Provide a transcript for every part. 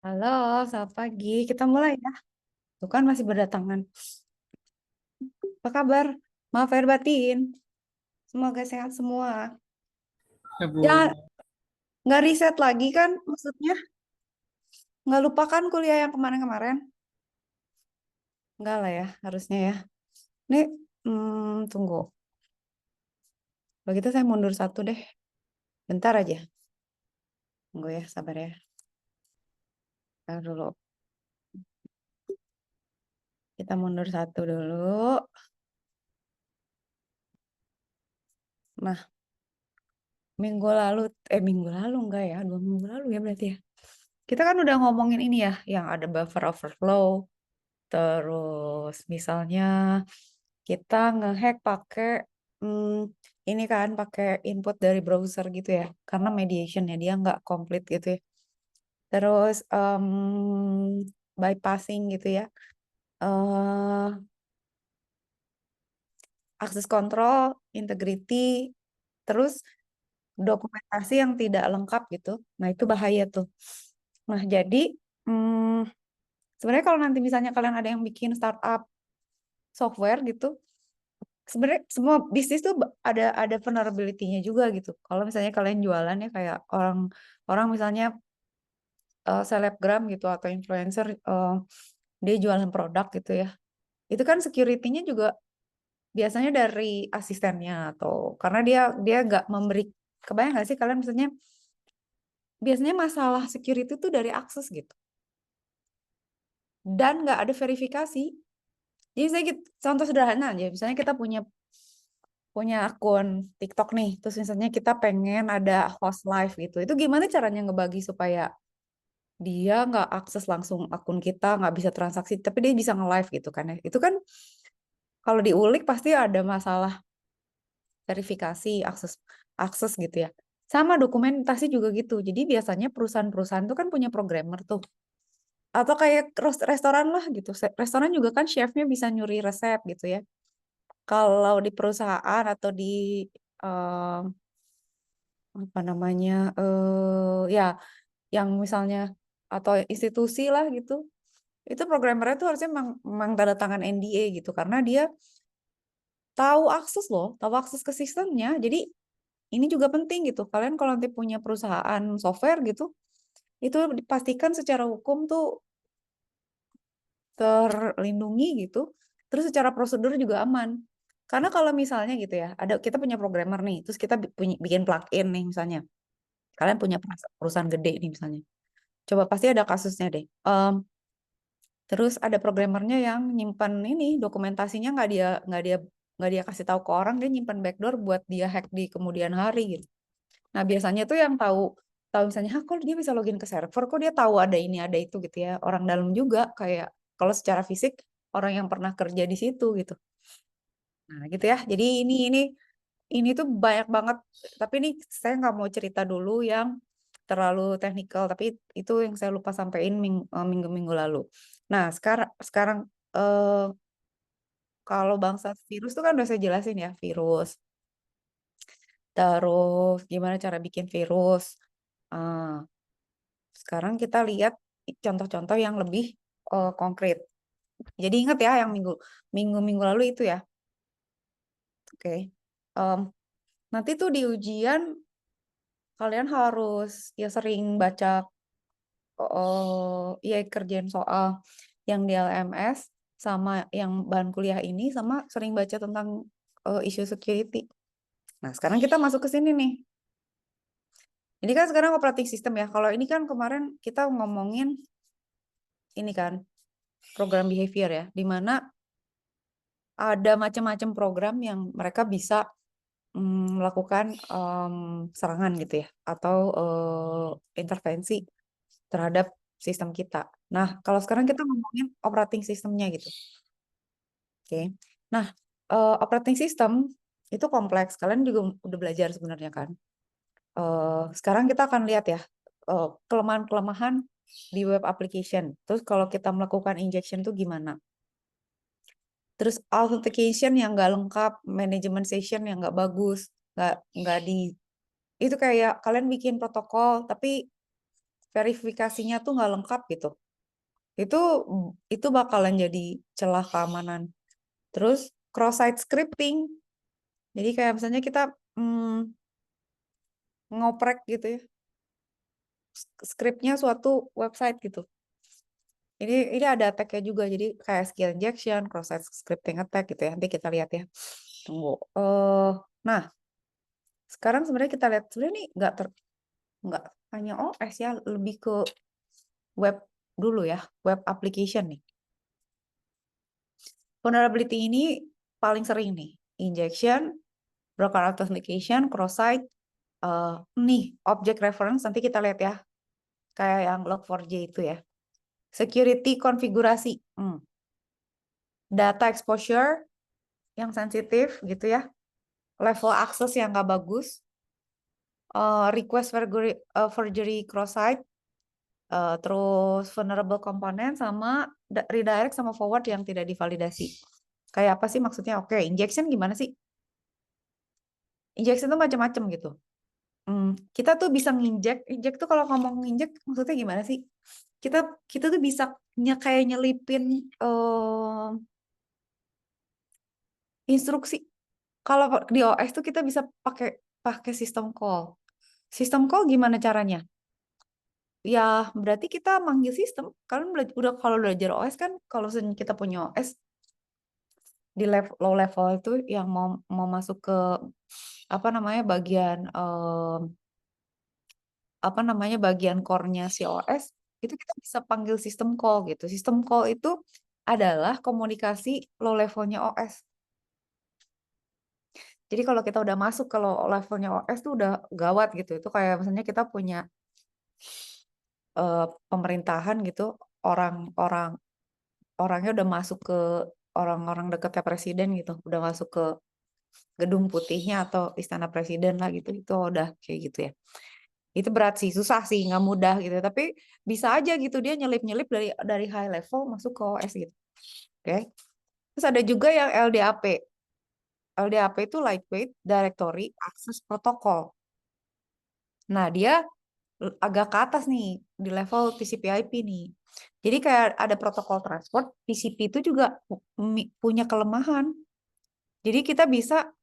Halo, selamat pagi. Kita mulai ya. Tuh kan masih berdatangan. Apa kabar? Maaf lahir batin. Semoga sehat semua. Ya Jangan, Bu, nggak riset lagi kan maksudnya? Nggak lupakan kuliah yang kemarin-kemarin? Nggak lah ya, harusnya ya. Nih, tunggu. Begitu saya mundur satu deh. Bentar aja. Tunggu ya, sabar ya. Bentar dulu. Kita mundur satu dulu. Nah, minggu lalu enggak ya? 2 minggu lalu ya berarti ya. Kita kan udah ngomongin ini ya, yang ada buffer overflow. Terus misalnya kita ngehack pakai hmm, ini kan pakai input dari browser gitu ya, karena mediation ya dia nggak komplit gitu ya. Terus bypassing gitu ya, eh access control, integrity, terus dokumentasi yang tidak lengkap gitu. Nah itu bahaya tuh. Nah jadi hmm, sebenarnya kalau nanti misalnya kalian ada yang bikin startup software gitu, sebenarnya semua bisnis tuh ada vulnerability-nya juga gitu. Kalau misalnya kalian jualan ya kayak orang orang misalnya selebgram gitu atau influencer, dia jualan produk gitu ya. Itu kan security-nya juga biasanya dari asistennya atau karena dia nggak memberi, kebayang nggak sih kalian misalnya biasanya masalah security itu dari akses gitu dan nggak ada verifikasi. Jadi saya contoh sederhana aja, misalnya kita punya punya akun TikTok nih, terus misalnya kita pengen ada host live gitu. Itu gimana caranya ngebagi supaya dia nggak akses langsung akun kita, nggak bisa transaksi, tapi dia bisa nge-live gitu kan ya. Itu kan kalau diulik pasti ada masalah verifikasi, akses akses gitu ya. Sama dokumentasi juga gitu. Jadi biasanya perusahaan-perusahaan tuh kan punya programmer tuh. Atau kayak restoran lah gitu. Restoran juga kan chefnya bisa nyuri resep gitu ya. Kalau di perusahaan atau di eh, apa namanya ya yang misalnya atau institusi lah gitu itu programmernya tuh harusnya memang tanda tangan NDA gitu karena dia tahu akses loh, tahu akses ke sistemnya. Jadi ini juga penting gitu, kalian kalau nanti punya perusahaan software gitu itu dipastikan secara hukum tuh terlindungi gitu, terus secara prosedur juga aman. Karena kalau misalnya gitu ya, ada kita punya programmer nih, terus kita bikin plugin nih misalnya, kalian punya perusahaan gede nih misalnya. Coba pasti ada kasusnya deh. Terus ada programmernya yang nyimpan ini dokumentasinya nggak dia kasih tahu ke orang, dia nyimpan backdoor buat dia hack di kemudian hari gitu. Nah biasanya tuh yang tahu tahu misalnya, kok dia bisa login ke server, kok dia tahu ada ini ada itu gitu ya. Orang dalam juga kayak kalau secara fisik orang yang pernah kerja di situ gitu. Nah gitu ya. Jadi ini tuh banyak banget. Tapi ini saya nggak mau cerita dulu yang terlalu teknikal, tapi itu yang saya lupa sampaikan minggu-minggu lalu. Nah, sekarang sekarang eh, kalau bangsa virus tuh kan udah saya jelasin ya, virus. Terus gimana cara bikin virus. Ah, sekarang kita lihat contoh-contoh yang lebih konkret. Jadi ingat ya yang minggu-minggu lalu itu ya. Oke. Em, nanti tuh di ujian kalian harus ya sering baca, ya kerjain soal yang di LMS sama yang bahan kuliah ini sama sering baca tentang isu security. Nah, sekarang kita masuk ke sini nih. Ini kan sekarang operating system ya. Kalau ini kan kemarin kita ngomongin ini kan program behavior ya, di mana ada macam-macam program yang mereka bisa melakukan serangan gitu ya, atau intervensi terhadap sistem kita. Nah, kalau sekarang kita ngomongin operating systemnya gitu. Oke. Nah, operating system itu kompleks. Kalian juga udah belajar sebenarnya kan. Sekarang kita akan lihat ya kelemahan-kelemahan di web application. Terus kalau kita melakukan injection tuh gimana? Terus authentication yang nggak lengkap, management session yang nggak bagus, nggak di itu kayak kalian bikin protokol tapi verifikasinya tuh nggak lengkap gitu. Itu bakalan jadi celah keamanan. Terus cross-site scripting. Jadi kayak misalnya kita ngoprek gitu ya, skripnya suatu website gitu. Ini ada attack-nya juga. Jadi kayak skill injection, cross-site scripting attack gitu ya. Nanti kita lihat ya. Tunggu. Nah, sekarang sebenarnya kita lihat sebenarnya ini nggak hanya OS ya, lebih ke web dulu ya, web application nih. Vulnerability ini paling sering nih, injection, broken authentication, cross-site, nih object reference nanti kita lihat ya, kayak yang log4j itu ya. Security konfigurasi, data exposure yang sensitif gitu ya, level access yang nggak bagus, request forgery cross-site, terus vulnerable component sama redirect sama forward yang tidak divalidasi. Kayak apa sih maksudnya? Oke, injection gimana sih? Injection tuh macam-macam gitu. Kita tuh bisa injek tuh kalau ngomong nginjek maksudnya gimana sih? Kita kita tuh bisa kayak nyelipin instruksi. Kalau di OS tuh kita bisa pakai pakai sistem call. Sistem call gimana caranya? Ya berarti kita manggil sistem. Kalian udah kalau belajar OS kan, kalau kita punya OS di low level itu yang mau masuk ke apa namanya bagian core-nya si OS, itu kita bisa panggil sistem call gitu. Sistem call itu adalah komunikasi low levelnya OS. Jadi kalau kita udah masuk ke low levelnya OS tuh udah gawat gitu. Itu kayak misalnya kita punya pemerintahan gitu, orangnya udah masuk ke orang-orang dekatnya presiden gitu, udah masuk ke gedung putihnya atau istana presiden lah gitu, itu udah kayak gitu ya. Itu berat sih, susah sih, nggak mudah gitu. Tapi bisa aja gitu dia nyelip-nyelip dari high level masuk ke OS gitu. Oke. Terus ada juga yang LDAP. LDAP itu Lightweight Directory Access Protocol. Nah, dia agak ke atas nih di level TCP/IP nih. Jadi kayak ada protokol transport, TCP itu juga punya kelemahan. Jadi kita bisa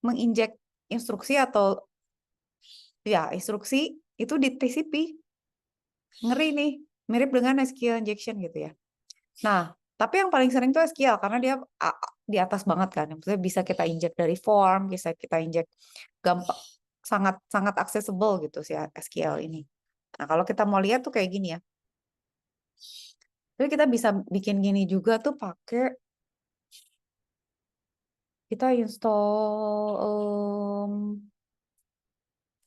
menginjek instruksi atau ya instruksi itu di TCP. Ngeri nih, mirip dengan SQL injection gitu ya. Nah, tapi yang paling sering tuh SQL karena dia di atas banget kan. Maksudnya bisa kita injek dari form, bisa kita injek gampang, sangat sangat accessible gitu sih SQL ini. Nah, kalau kita mau lihat tuh kayak gini ya. Jadi kita bisa bikin gini juga tuh pakai kita install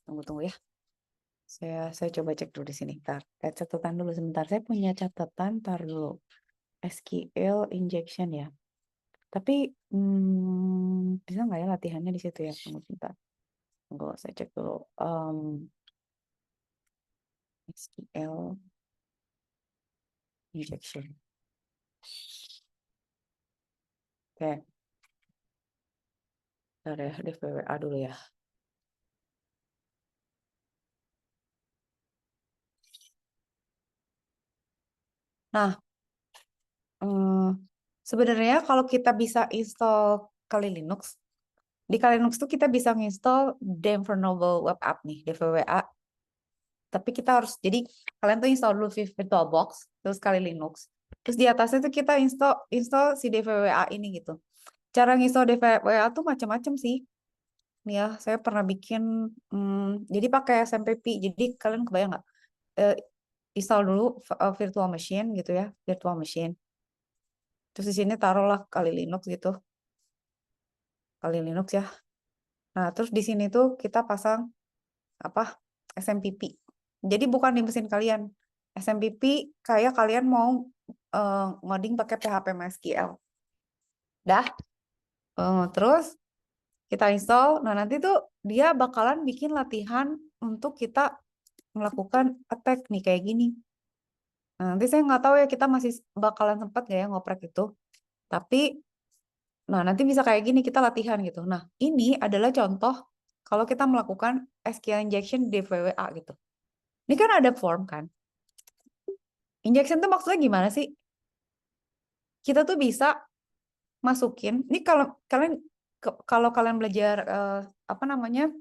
tunggu ya. Saya coba cek dulu di sini. Ntar, catatan dulu sebentar. Saya punya catatan, ntar dulu. SQL injection ya. Tapi bisa nggak ya latihannya di situ ya? Tunggu sebentar. Tunggu, saya cek dulu. SQL injection. Oke. Bentar ya, DVWA dulu ya. Nah, sebenarnya kalau kita bisa install Kali Linux, di Kali Linux tuh kita bisa nginstall Dame Vulnerable Web App nih, DVWA. Tapi kita harus, jadi kalian tuh install dulu VirtualBox, terus Kali Linux. Terus di atasnya tuh kita install si DVWA ini gitu. Cara nginstall DVWA tuh macam-macam sih. Nih ya, saya pernah bikin, jadi pakai SMPP. Jadi kalian kebayang nggak? Install dulu virtual machine gitu ya, virtual machine. Terus di sini taruhlah Kali Linux gitu, Kali Linux ya. Nah, terus di sini tuh kita pasang apa? SMPP. Jadi bukan di mesin kalian. SMPP kayak kalian mau ngoding pakai PHP MySQL. Dah. Terus kita install. Nah, nanti tuh dia bakalan bikin latihan untuk kita melakukan attack nih kayak gini. Nah, nanti saya nggak tahu ya kita masih bakalan sempat nggak ya ngoprek itu. Tapi, nah nanti bisa kayak gini kita latihan gitu. Nah, ini adalah contoh kalau kita melakukan SQL injection di VWA gitu. Ini kan ada form kan. Injection tuh maksudnya gimana sih? Kita tuh bisa masukin. Ini kalau kalian belajar apa namanya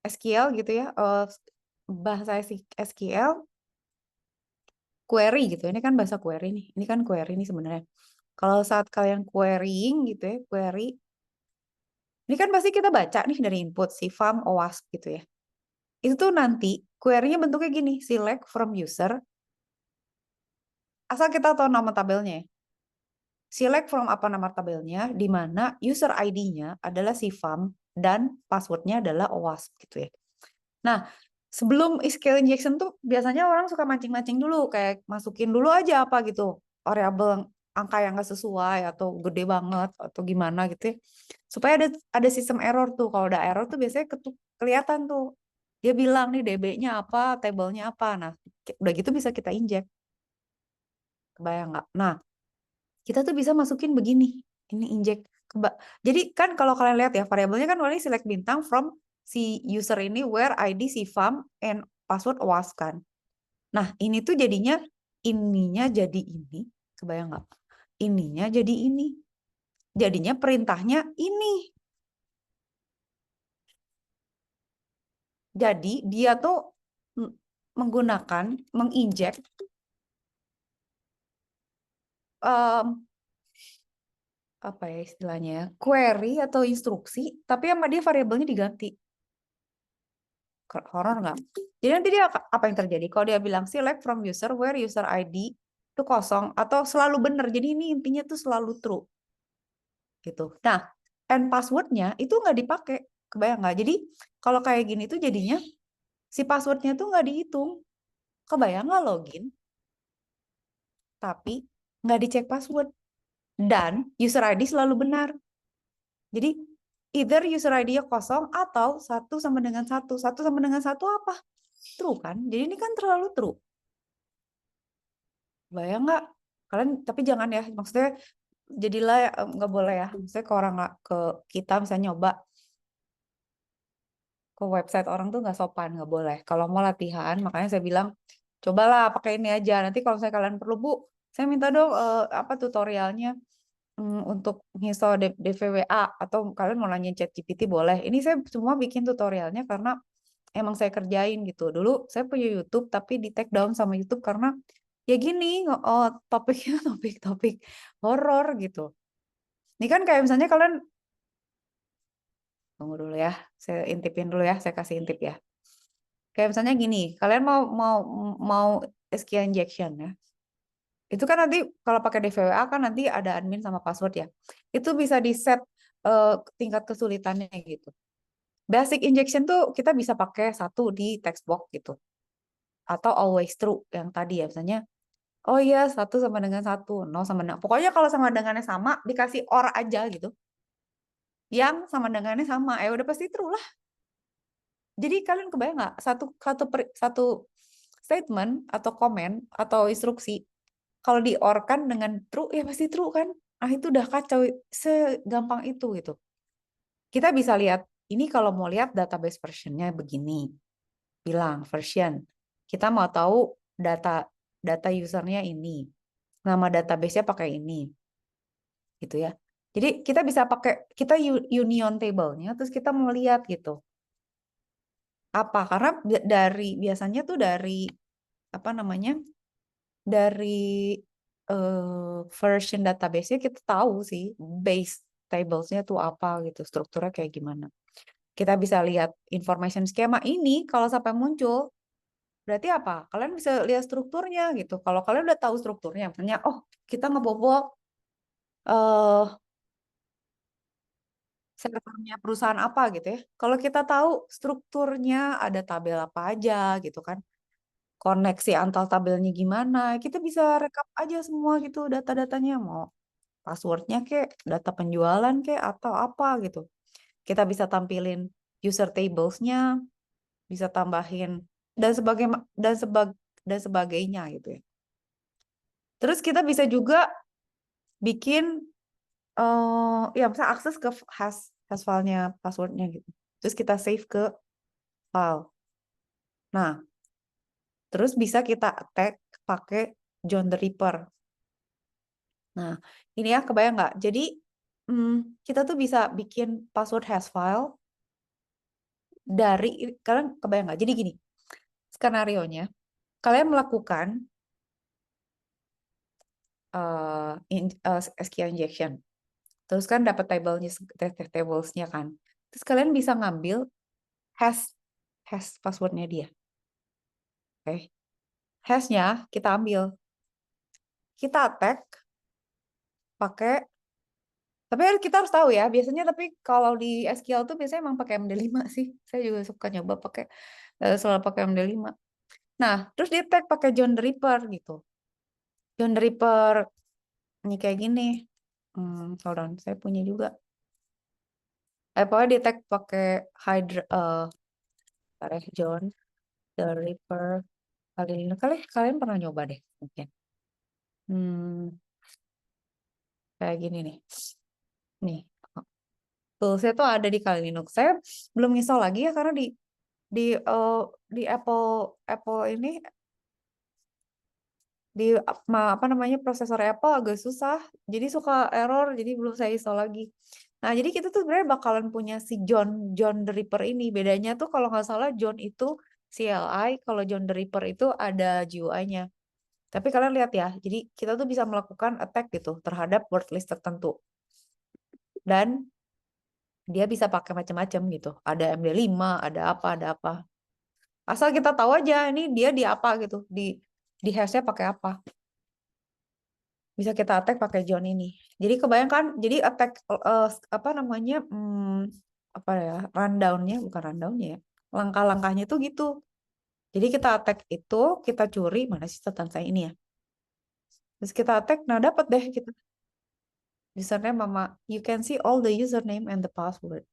SQL gitu ya, bahasa SQL, query gitu. Ini kan bahasa query nih. Ini kan query nih sebenarnya. Kalau saat kalian querying gitu ya, query, ini kan pasti kita baca nih dari input CFAM, OWASP gitu ya. Itu tuh nanti query-nya bentuknya gini, select from user, asal kita tahu nama tabelnya ya. Select from apa nama tabelnya, di mana user ID-nya adalah CFAM dan password-nya adalah OWASP gitu ya. Nah, sebelum SQL injection tuh biasanya orang suka mancing-mancing dulu, kayak masukin dulu aja apa gitu, variabel angka yang nggak sesuai atau gede banget atau gimana gitu ya. Supaya ada sistem error tuh. Kalau ada error tuh biasanya kelihatan tuh. Dia bilang nih DB-nya apa, tabelnya apa. Nah, udah gitu bisa kita injek. Kebayang nggak? Nah, kita tuh bisa masukin begini. Ini injek. Jadi kan kalau kalian lihat ya, variabelnya kan wali select bintang from si user ini where ID, CFAM, and password was kan. Nah, ini tuh jadinya ininya jadi ini. Kebayang nggak? Ininya jadi ini. Jadinya perintahnya ini. Jadi dia tuh menggunakan, menginjek em, apa ya istilahnya ya, query atau instruksi, tapi sama dia variabelnya diganti. Horor nggak? Jadi nanti dia apa yang terjadi? Kalau dia bilang select from user where user ID itu kosong atau selalu benar. Jadi ini intinya tuh selalu true gitu. Nah, and passwordnya itu nggak dipakai. Kebayang nggak? Jadi kalau kayak gini tuh jadinya si passwordnya tuh nggak dihitung. Kebayang nggak login tapi nggak dicek password dan user ID selalu benar. Jadi either user ID-nya kosong atau satu sama dengan satu. Satu sama dengan satu apa? True kan? Jadi ini kan terlalu true. Bayang nggak? Kalian tapi jangan ya. Maksudnya jadilah nggak boleh ya. Maksudnya ke orang ke kita misalnya nyoba ke website orang tuh nggak sopan, nggak boleh. Kalau mau latihan, makanya saya bilang cobalah pakai ini aja. Nanti kalau misalnya kalian perlu Bu, saya minta dong apa tutorialnya untuk install DVWA atau kalian mau nanya ChatGPT boleh. Ini saya semua bikin tutorialnya karena emang saya kerjain gitu. Dulu saya punya YouTube tapi di take down sama YouTube karena ya gini, oh topiknya topik-topik horor gitu. Ini kan kayak misalnya kalian tunggu dulu ya, saya intipin dulu ya, saya kasih intip ya. Kayak misalnya gini, kalian mau SQL injection ya. Itu kan nanti kalau pakai DVWA kan nanti ada admin sama password ya. Itu bisa di set tingkat kesulitannya gitu. Basic injection tuh kita bisa pakai satu di text box gitu. Atau always true yang tadi ya. Misalnya, oh iya satu sama dengan satu, no sama dengan. Pokoknya kalau sama dengannya sama, dikasih or aja gitu. Yang sama dengannya sama, udah pasti true lah. Jadi kalian kebayang nggak satu statement atau komen atau instruksi kalau diorkan dengan true ya pasti true kan? Ah itu udah kacau segampang itu gitu. Kita bisa lihat ini kalau mau lihat database versionnya begini, bilang version. Kita mau tahu data data usernya ini, nama database-nya pakai ini, gitu ya. Jadi kita bisa pakai kita union table-nya, terus kita mau lihat gitu. Apa? Karena biasanya tuh dari apa namanya dari version database-nya kita tahu sih base tables-nya tuh apa gitu, strukturnya kayak gimana. Kita bisa lihat information skema ini kalau sampai muncul, berarti apa? Kalian bisa lihat strukturnya gitu. Kalau kalian udah tahu strukturnya, misalnya, oh kita ngebobol servernya perusahaan apa gitu ya. Kalau kita tahu strukturnya ada tabel apa aja gitu kan. Koneksi antar tabelnya gimana, kita bisa rekap aja semua gitu data-datanya. Mau passwordnya kek, data penjualan kek, atau apa gitu. Kita bisa tampilin user tables-nya, bisa tambahin dan sebagai dan sebag dan sebagainya gitu ya. Terus kita bisa juga bikin ya bisa akses ke hash filenya passwordnya gitu. Terus kita save ke file. Nah, terus bisa kita attack pakai John the Ripper. Nah, ini ya kebayang nggak? Jadi kita tuh bisa bikin password hash file dari, kalian kebayang nggak? Jadi gini, skenario-nya, kalian melakukan SQL injection. Terus kan dapat tablesnya kan. Terus kalian bisa ngambil hash passwordnya dia. Oke. Hashnya kita ambil. Kita attack pakai, tapi kita harus tahu ya, biasanya tapi kalau di SQL tuh biasanya emang pakai MD5 sih. Saya juga suka nyoba pakai, selalu pakai MD5. Nah, terus di tag pakai John the Ripper gitu. John the Ripper ini kayak gini. Hold on, saya punya juga. Pokoknya di tag pakai Hydra, John the Ripper. Kalian pernah nyoba deh mungkin. Kayak gini nih. Nih. Tuh, saya tuh ada di Kali Linux. Saya belum install lagi ya karena di eh, di Apple Apple ini di apa namanya prosesor Apple agak susah. Jadi suka error, jadi belum saya install lagi. Nah, jadi kita tuh sebenarnya bakalan punya si John the Ripper ini. Bedanya tuh kalau nggak salah John itu CLI, kalau John the Ripper itu ada GUI-nya. Tapi kalian lihat ya, jadi kita tuh bisa melakukan attack gitu terhadap word list tertentu. Dan dia bisa pakai macam-macam gitu. Ada MD5, ada apa. Asal kita tahu aja ini dia di apa gitu, di hashnya pakai apa. Bisa kita attack pakai John ini. Jadi kebayangkan, jadi attack apa namanya, apa ya, rundownnya bukan rundownnya ya, langkah-langkahnya tuh gitu. Jadi kita attack itu, kita curi mana sih catatan saya ini ya. Terus kita attack, nah dapat deh kita username mama. You can see all the username and the password.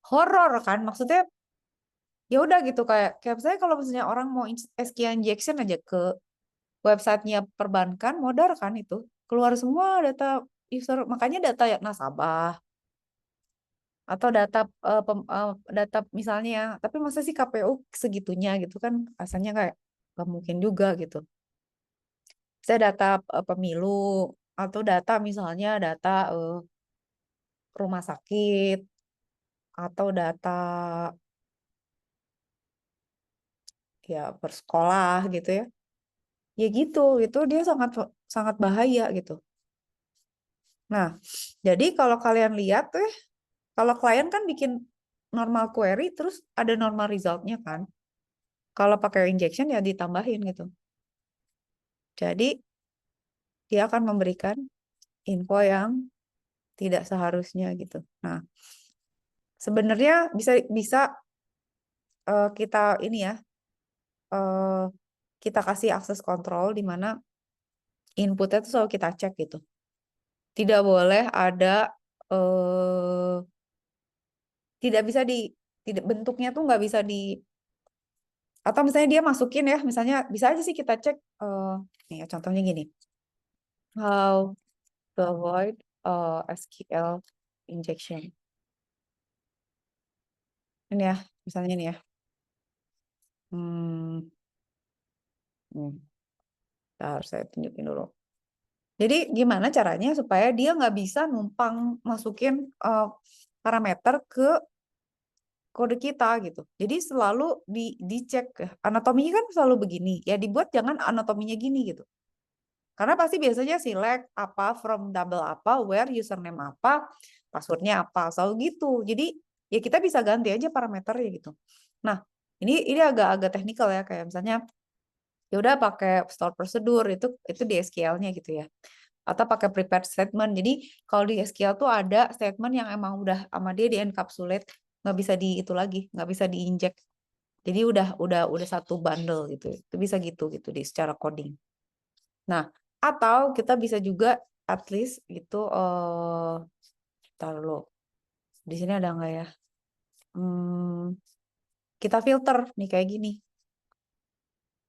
Horror kan, maksudnya ya udah gitu kayak kayak saya kalau misalnya orang mau SQL injection aja ke websitenya perbankan modar kan itu keluar semua data user, makanya data nasabah atau data misalnya, tapi masa sih KPU segitunya gitu kan, rasanya kayak gak mungkin juga gitu. Saya data pemilu atau data misalnya data rumah sakit atau data ya bersekolah gitu ya. Ya gitu, itu dia sangat sangat bahaya gitu. Nah, jadi kalau kalian lihat tuh, kalau klien kan bikin normal query terus ada normal resultnya kan. Kalau pakai injection ya ditambahin gitu. Jadi dia akan memberikan info yang tidak seharusnya gitu. Nah, sebenarnya bisa bisa kita ini ya, uh, kita kasih akses kontrol di mana inputnya tuh selalu kita cek gitu. Tidak boleh ada eh tidak bisa tidak, bentuknya tuh nggak bisa atau misalnya dia masukin ya, misalnya bisa aja sih kita cek nih ya, contohnya gini. How to avoid SQL injection. Ini ya, misalnya ini ya. Hmm, harus saya tunjukin dulu. Jadi gimana caranya supaya dia nggak bisa numpang masukin parameter ke kode kita gitu. Jadi selalu dicek, anatominya kan selalu begini. Ya dibuat jangan anatominya gini gitu. Karena pasti biasanya select apa from double apa, where username apa, passwordnya apa, selalu gitu. Jadi ya kita bisa ganti aja parameternya gitu. Nah, ini agak-agak teknikal ya, kayak misalnya ya udah pakai store procedure itu di SQL-nya gitu ya. Atau pakai prepared statement. Jadi kalau di SQL tuh ada statement yang emang udah sama dia di encapsulate, nggak bisa di itu lagi, nggak bisa diinjek. Jadi udah satu bundle gitu. Itu bisa gitu di secara coding. Nah, atau kita bisa juga at least gitu taruh di sini ada nggak ya? Kita filter nih kayak gini.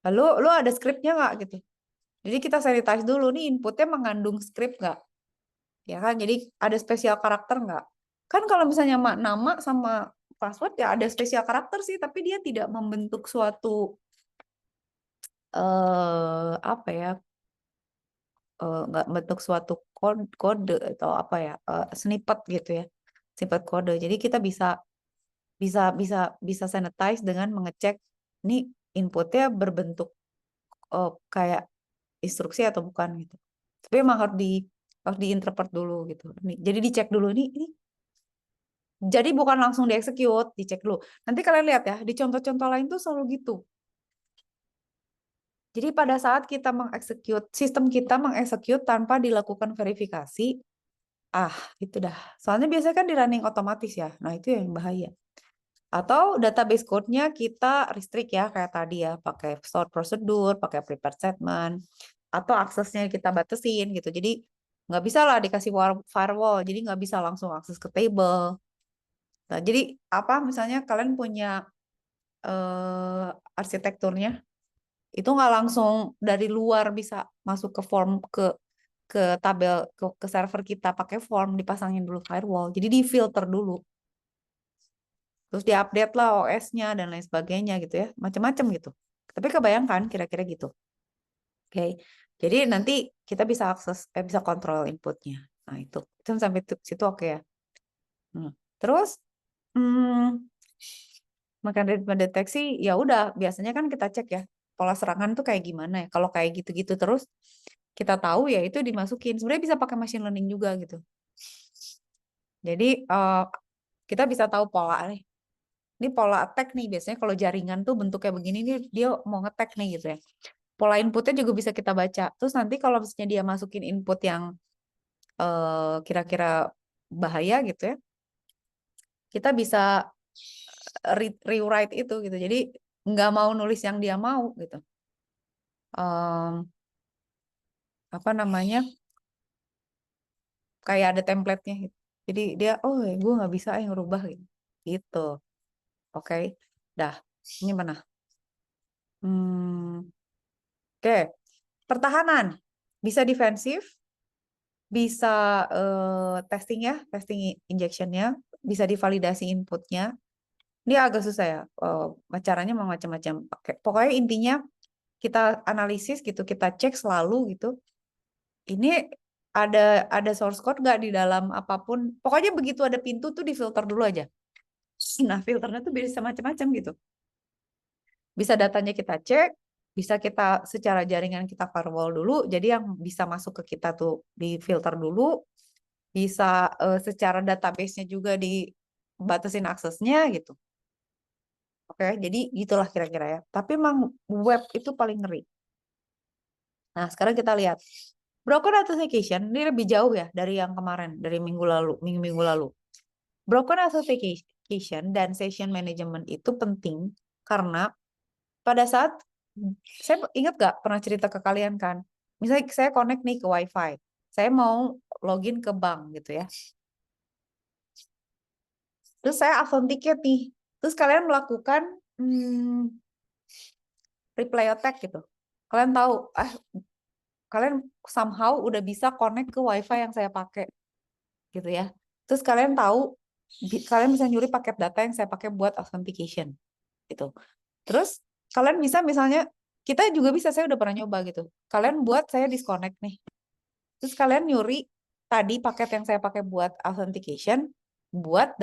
Lalu lu ada scriptnya nggak gitu? Jadi kita sanitize dulu nih inputnya mengandung script nggak? Ya kan? Jadi ada spesial karakter nggak? Kan kalau misalnya nama sama password ya ada spesial karakter sih, tapi dia tidak membentuk suatu apa ya, nggak bentuk suatu kode atau apa ya, snippet gitu ya, snippet kode. Jadi kita bisa bisa bisa bisa sanitize dengan mengecek ini inputnya berbentuk kayak instruksi atau bukan gitu. Tapi emang harus diinterpret dulu gitu. Jadi dicek dulu ini. Jadi bukan langsung dieksekut, dicek dulu. Nanti kalian lihat ya, di contoh-contoh lain tuh selalu gitu. Jadi pada saat kita mengeksekut, sistem kita mengeksekut tanpa dilakukan verifikasi, itu dah. Soalnya biasanya kan di running otomatis ya. Nah, itu yang bahaya. Atau database code-nya kita restrict ya, kayak tadi ya, pakai stored procedure, pakai prepared statement, atau aksesnya kita batasin gitu. Jadi nggak bisa lah dikasih firewall, jadi nggak bisa langsung akses ke table. Nah, jadi apa misalnya kalian punya arsitekturnya, itu nggak langsung dari luar bisa masuk ke form ke tabel ke server kita pakai form, dipasangin dulu firewall. Jadi di filter dulu. Terus diupdate lah OS-nya dan lain sebagainya gitu ya. Macam-macam gitu. Tapi kebayangkan kira-kira gitu. Oke. Jadi nanti kita bisa akses bisa kontrol inputnya. Nah, itu sampai situ oke ya. Terus maka dari mendeteksi ya udah biasanya kan kita cek ya pola serangan tuh kayak gimana ya. Kalau kayak gitu-gitu terus kita tahu ya itu dimasukin. Sebenarnya bisa pakai machine learning juga gitu. Jadi kita bisa tahu pola nih. Ini pola attack nih biasanya kalau jaringan tuh bentuknya begini nih dia mau ngetek nih gitu ya. Pola inputnya juga bisa kita baca. Terus nanti kalau misalnya dia masukin input yang kira-kira bahaya gitu ya, kita bisa rewrite itu gitu. Jadi nggak mau nulis yang dia mau gitu. Apa namanya? Kayak ada template-nya gitu. Jadi dia, gue nggak bisa yang ngerubah gitu. Gitu. Oke. Dah. Ini mana? Oke. Pertahanan. Bisa defensif, bisa testing ya, testing injectionnya, bisa divalidasi inputnya. Ini agak susah ya, caranya mau macam-macam. Pokoknya intinya kita analisis gitu, kita cek selalu gitu. Ini ada source code nggak di dalam apapun. Pokoknya begitu ada pintu tuh difilter dulu aja. Nah, filternya tuh bisa macam-macam gitu. Bisa datanya kita cek, bisa kita secara jaringan kita firewall dulu. Jadi yang bisa masuk ke kita tuh difilter dulu. Bisa secara database-nya juga dibatasin aksesnya gitu. Oke, jadi gitulah kira-kira ya. Tapi emang web itu paling ngeri. Nah, sekarang kita lihat. Broken authentication ini lebih jauh ya dari yang kemarin, dari minggu-minggu lalu. Broken authentication dan session management itu penting karena pada saat, saya ingat gak pernah cerita ke kalian kan, misalnya saya connect nih ke WiFi, saya mau login ke bank gitu ya. Terus saya authenticate nih. Terus kalian melakukan replay attack gitu. Kalian tahu, kalian somehow udah bisa connect ke WiFi yang saya pakai gitu ya. Terus kalian tahu, kalian bisa nyuri paket data yang saya pakai buat authentication gitu. Terus kalian bisa misalnya, kita juga bisa, saya udah pernah nyoba gitu. Kalian buat saya disconnect nih. Terus kalian nyuri tadi paket yang saya pakai buat authentication, buat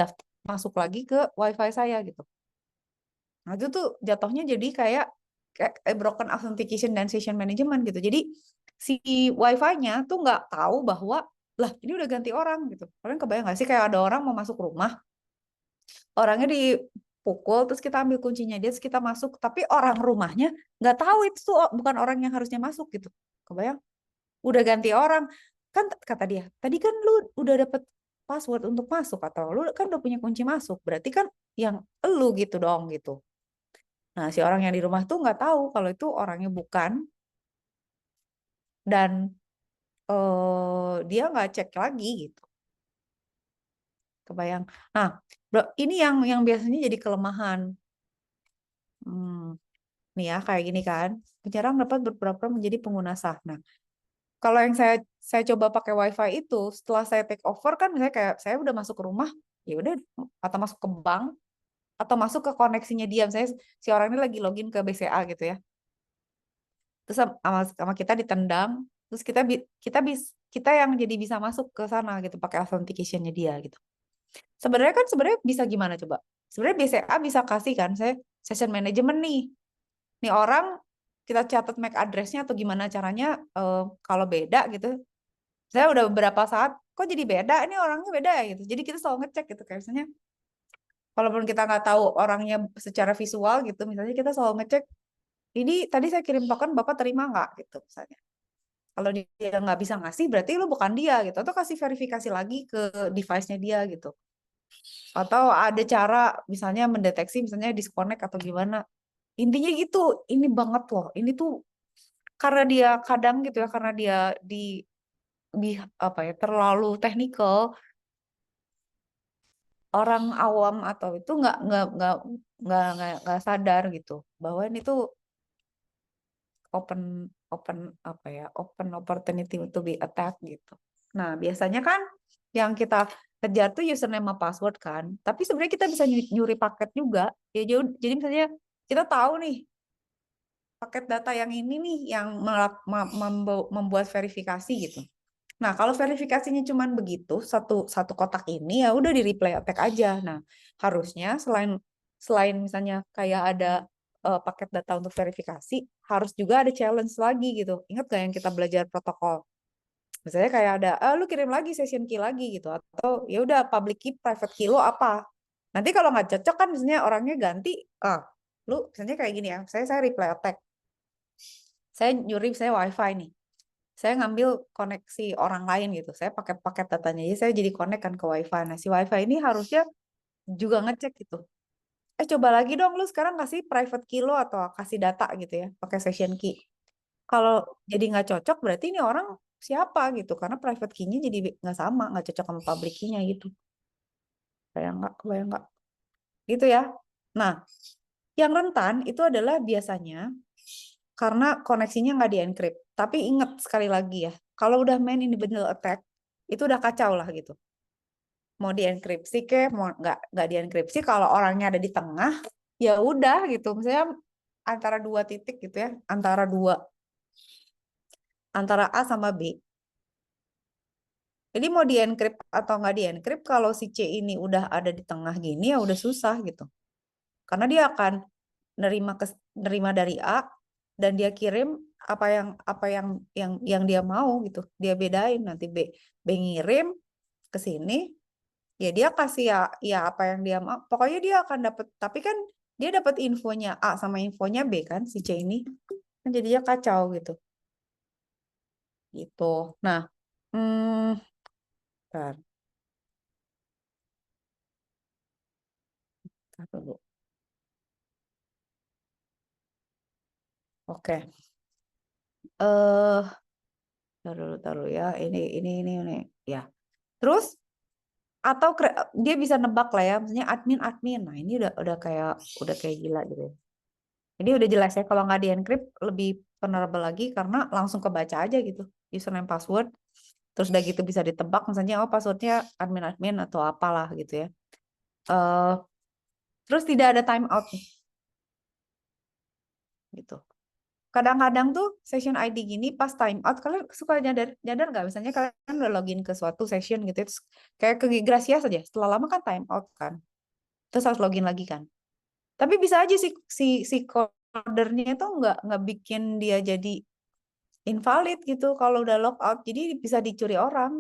masuk lagi ke WiFi saya gitu. Nah, itu tuh jatuhnya jadi kayak broken authentication dan session management gitu. Jadi si WiFi-nya tuh nggak tahu bahwa lah ini udah ganti orang gitu. Kalian kebayang nggak sih kayak ada orang mau masuk rumah, orangnya dipukul, terus kita ambil kuncinya dia, terus kita masuk, tapi orang rumahnya nggak tahu itu tuh bukan orang yang harusnya masuk gitu. Kebayang? Udah ganti orang. Kan kata dia, tadi kan lu udah dapet password untuk masuk atau lu kan udah punya kunci masuk. Berarti kan yang lu gitu dong gitu. Nah, si orang yang di rumah tuh nggak tahu kalau itu orangnya bukan, dan dia nggak cek lagi gitu. Kebayang. Nah, ini yang biasanya jadi kelemahan. Nih ya, kayak gini kan. Penyerang dapat berpura-pura menjadi pengguna sah. Nah, kalau yang saya coba pakai WiFi itu, setelah saya take over kan, misalnya kayak saya udah masuk ke rumah, ya udah atau masuk ke bank, atau masuk ke koneksinya dia. Misalnya si orang ini lagi login ke BCA gitu ya. Terus sama kita ditendang, terus kita yang jadi bisa masuk ke sana gitu pakai authentication-nya dia gitu. Sebenarnya bisa gimana coba? Sebenarnya BCA bisa kasih kan saya session management nih. Nih orang kita catat MAC address-nya atau gimana caranya kalau beda gitu. Saya udah beberapa saat kok jadi beda, ini orangnya beda ya gitu. Jadi kita selalu ngecek gitu kayak misalnya walaupun kita nggak tahu orangnya secara visual gitu, misalnya kita selalu ngecek ini tadi saya kirim token Bapak terima nggak gitu misalnya. Kalau dia nggak bisa ngasih berarti lu bukan dia gitu. Atau kasih verifikasi lagi ke device-nya dia gitu. Atau ada cara misalnya mendeteksi misalnya disconnect atau gimana. Intinya gitu, ini banget loh. Ini tuh karena dia kadang gitu ya, karena dia di apa ya terlalu teknikal, orang awam atau itu nggak sadar gitu bahwa ini tuh open open apa ya open opportunity to be attack gitu. Nah biasanya kan yang kita kejar tuh username sama password kan, tapi sebenarnya kita bisa nyuri paket juga. Ya jadi misalnya kita tahu nih paket data yang ini nih yang membuat verifikasi gitu. Nah, kalau verifikasinya cuma begitu, satu satu kotak ini ya udah di replay attack aja. Nah, harusnya selain selain misalnya kayak ada paket data untuk verifikasi, harus juga ada challenge lagi gitu. Ingat gak yang kita belajar protokol? Misalnya kayak ada, lu kirim lagi session key lagi gitu, atau ya udah public key, private key lo apa? Nanti kalau nggak cocok kan misalnya orangnya ganti, lu misalnya kayak gini ya, saya replay attack, saya nyuri saya wifi nih. Saya ngambil koneksi orang lain gitu. Saya pakai paket datanya. Jadi saya jadi connect kan ke WiFi. Nah, si WiFi ini harusnya juga ngecek gitu. Coba lagi dong lu sekarang kasih private key lo atau kasih data gitu ya, pakai session key. Kalau jadi nggak cocok berarti ini orang siapa gitu. Karena private key-nya jadi nggak sama, nggak cocok sama public key-nya gitu. Kebayang nggak? Gitu ya. Nah, yang rentan itu adalah biasanya karena koneksinya nggak di-encrypt. Tapi ingat sekali lagi ya, kalau udah main ini bener attack, itu udah kacau lah gitu. Mau dienkripsi ke, mau nggak dienkripsi, kalau orangnya ada di tengah, ya udah gitu. Misalnya antara dua titik gitu ya, antara A sama B. Jadi mau dienkrip atau nggak dienkrip, kalau si C ini udah ada di tengah gini ya udah susah gitu. Karena dia akan nerima nerima dari A dan dia kirim apa yang dia mau gitu. Dia bedain nanti B ngirim ke sini, ya dia kasih ya apa yang dia mau. Pokoknya dia akan dapat, tapi kan dia dapat infonya A sama infonya B kan si C ini. Kan jadinya kacau gitu. Gitu. Nah, bentar, bentar dulu. Oke. Eh, taruh ya. Ini. Ya. Terus atau dia bisa nebak lah ya, misalnya admin. Nah, ini udah kayak gila gitu. Jadi udah jelas ya kalau nggak di encrypt lebih vulnerable lagi karena langsung kebaca aja gitu username password. Terus udah gitu bisa ditebak misalnya passwordnya admin atau apalah gitu ya. Eh terus tidak ada timeout nih gitu. Kadang-kadang tuh session ID gini pas timeout kalian suka nyadar nggak misalnya kalian udah login ke suatu session gitu terus kayak ke Gracia saja setelah lama kan timeout kan. Terus harus login lagi kan. Tapi bisa aja si codernya itu nggak bikin dia jadi invalid gitu kalau udah logout. Jadi bisa dicuri orang.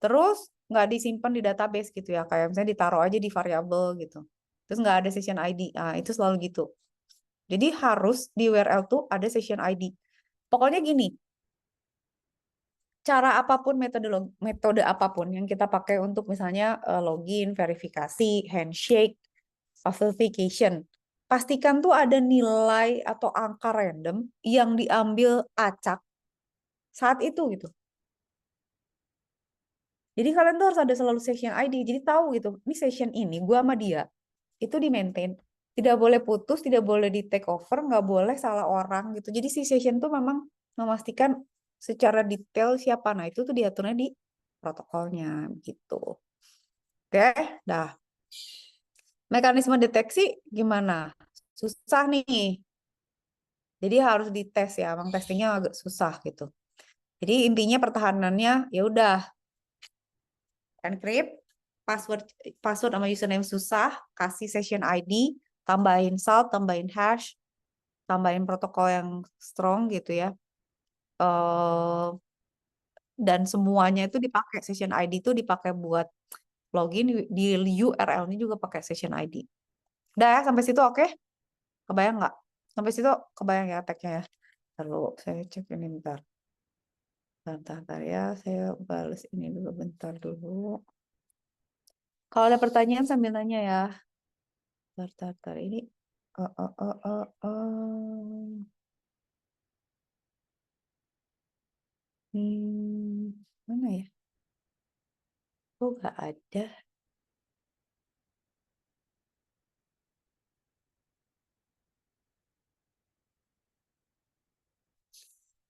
Terus nggak disimpan di database gitu ya. Kayak misalnya ditaruh aja di variabel gitu. Terus nggak ada session ID. Nah, itu selalu gitu. Jadi harus di URL tuh ada session ID. Pokoknya gini, cara apapun, metode apapun yang kita pakai untuk misalnya login, verifikasi, handshake, authentication, pastikan tuh ada nilai atau angka random yang diambil acak saat itu gitu. Jadi kalian tuh harus ada selalu session ID. Jadi tahu gitu, ini session ini gua sama dia itu di maintain. Tidak boleh putus, tidak boleh di take over, nggak boleh salah orang gitu. Jadi si session tuh memang memastikan secara detail siapa. Nah itu tuh diaturnya di protokolnya gitu. Oke, dah. Mekanisme deteksi gimana? Susah nih. Jadi harus dites ya, emang testingnya agak susah gitu. Jadi intinya pertahanannya ya udah encrypt, password password sama username susah, kasih session ID, tambahin salt, tambahin hash, tambahin protokol yang strong gitu ya. eh dan semuanya itu dipakai session ID itu dipakai buat login di URL-nya juga pakai session ID. Udah ya sampai situ oke? Kebayang nggak? Sampai situ kebayang ya tag-nya ya. Lalu saya cek ini bentar. Bentar ya, saya balas ini dulu bentar dulu. Kalau ada pertanyaan sambil nanya ya. Bentar. Ini. Oh, oh, oh, oh, oh. Mana ya? Oh, nggak ada.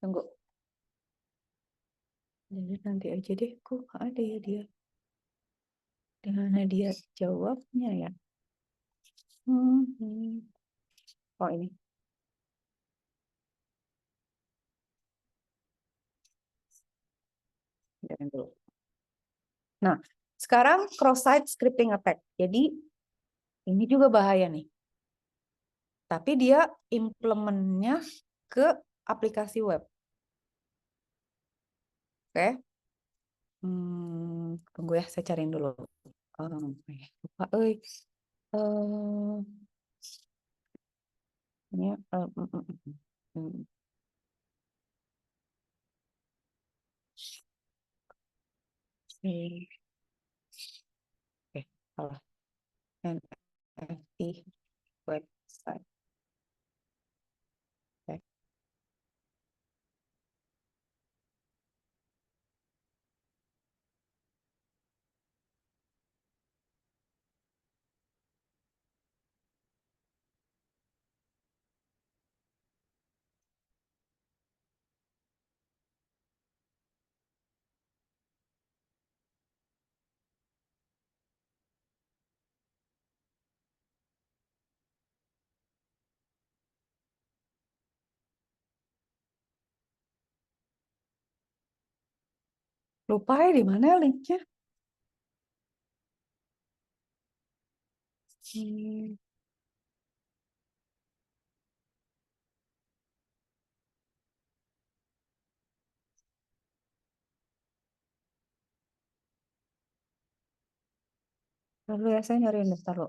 Tunggu. Jadi nanti aja deh. Kok nggak ada ya dia? Di mana dia jawabnya ya? Hmm. Oh, ini. Jangan dulu. Nah, sekarang cross-site scripting attack. Jadi, ini juga bahaya nih. Tapi dia implementnya ke aplikasi web. Oke? Tunggu ya, saya cariin dulu. Lupa, Eh, ini, hmm, oke, salah. NFT website. Oke. Lupa ya di mana ya linknya. Hmm, Lalu ya saya nyariin daftar lo.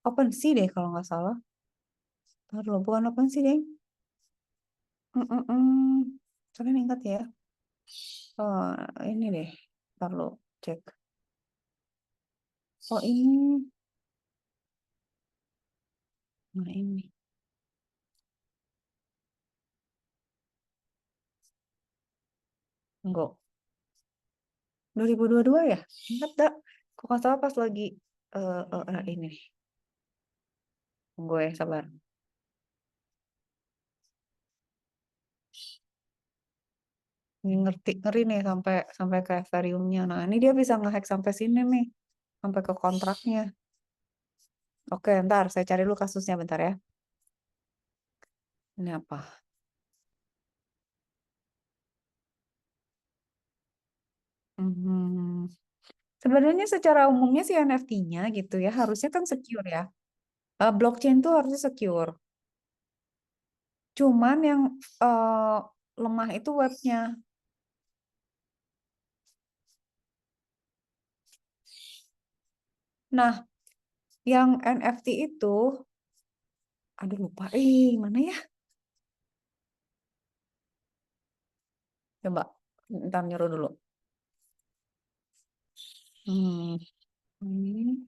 OpenSea deh kalau nggak salah. Ntar lo bukan OpenSea deh. Kalian ingat ya? Oh, ini deh. Ntar lo cek. Oh ini, nah ini. Enggak. 2022 ya? Ingat gak? Kok nggak salah pas lagi ini. Tunggu ya, sabar. Ini ngerti ngeri nih sampai sampai ke Ethereum-nya. Nah, ini dia bisa ngehack sampai sini nih, sampai ke kontraknya. Oke, ntar saya cari dulu kasusnya bentar ya. Ini apa? Hmm, Sebenarnya secara umumnya sih NFT-nya gitu ya, harusnya kan secure ya. Blockchain tuh harusnya secure. Cuman yang eh, lemah itu webnya. Nah, yang NFT itu, aduh lupa, mana ya? Coba, ntar nyuruh dulu. Hmm, ini,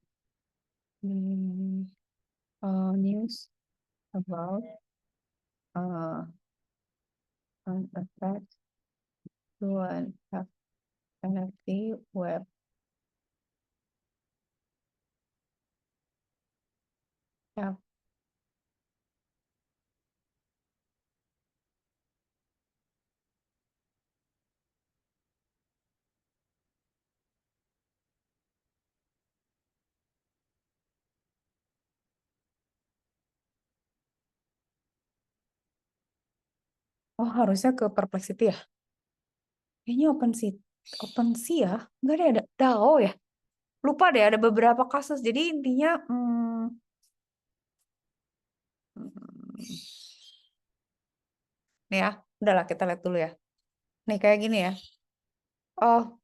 news about uh, an attack to an NFT web. Ya, Oh, harusnya ke Perplexity ya. Kayaknya OpenSea ya. Enggak deh, ada DAO ya. Lupa deh, ada beberapa kasus. Jadi intinya, nih ya, udahlah kita lihat dulu ya. Nih kayak gini ya. Oh,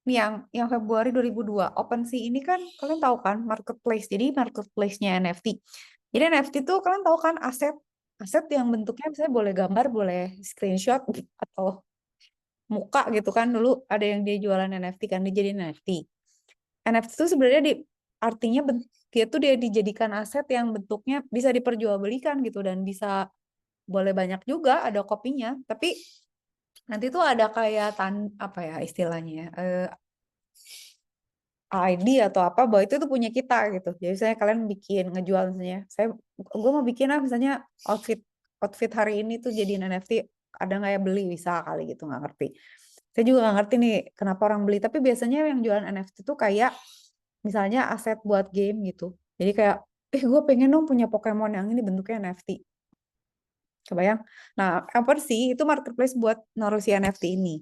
nih yang Februari 2002, OpenSea ini kan kalian tahu kan marketplace. Jadi marketplace-nya NFT. Jadi NFT tuh kalian tahu kan aset aset yang bentuknya misalnya boleh gambar, boleh screenshot atau muka gitu kan. Dulu ada yang dia jualan NFT kan, dia jadi NFT. NFT itu sebenarnya artinya dia tuh dia dijadikan aset yang bentuknya bisa diperjualbelikan gitu dan bisa boleh banyak juga ada kopinya. Tapi nanti tuh ada kayak apa ya istilahnya ya, ID atau apa bahwa itu tuh punya kita gitu. Jadi misalnya kalian bikin ngejual misalnya, gue mau bikin misalnya outfit outfit hari ini tuh jadi NFT, ada nggak ya beli bisa kali gitu nggak ngerti. Saya juga nggak ngerti nih kenapa orang beli. Tapi biasanya yang jualan NFT tuh kayak misalnya aset buat game gitu. Jadi kayak, gue pengen dong punya Pokemon yang ini bentuknya NFT. Kebayang? Nah, apa sih itu marketplace buat naruh si NFT ini.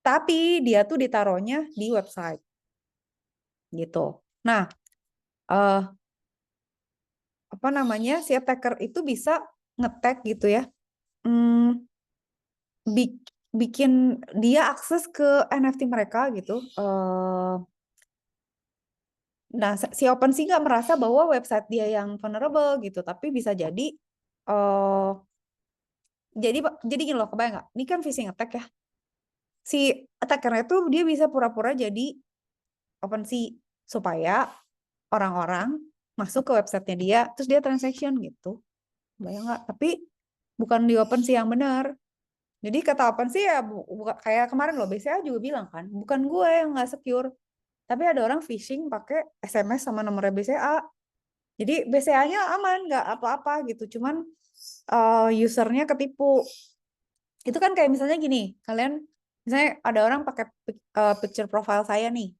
Tapi dia tuh ditaruhnya di website gitu. Nah, eh apa namanya si attacker itu bisa ngetek gitu ya, hmm, bikin dia akses ke NFT mereka gitu. Nah, si OpenSea nggak merasa bahwa website dia yang vulnerable gitu, tapi bisa jadi eh jadi jadi gini loh, kebayang nggak? Ini kan phishing attack ya. Si attackernya tuh dia bisa pura-pura jadi OpenSea supaya orang-orang masuk ke websitenya dia, terus dia transaction gitu. Bayang nggak? Tapi bukan di OpenSea yang benar. Jadi kata OpenSea ya kayak kemarin loh, BCA juga bilang kan, bukan gue yang nggak secure, tapi ada orang phishing pakai SMS sama nomornya BCA. Jadi BCA-nya aman, nggak apa-apa gitu, cuman usernya ketipu. Itu kan kayak misalnya gini, kalian misalnya ada orang pakai picture profile saya nih,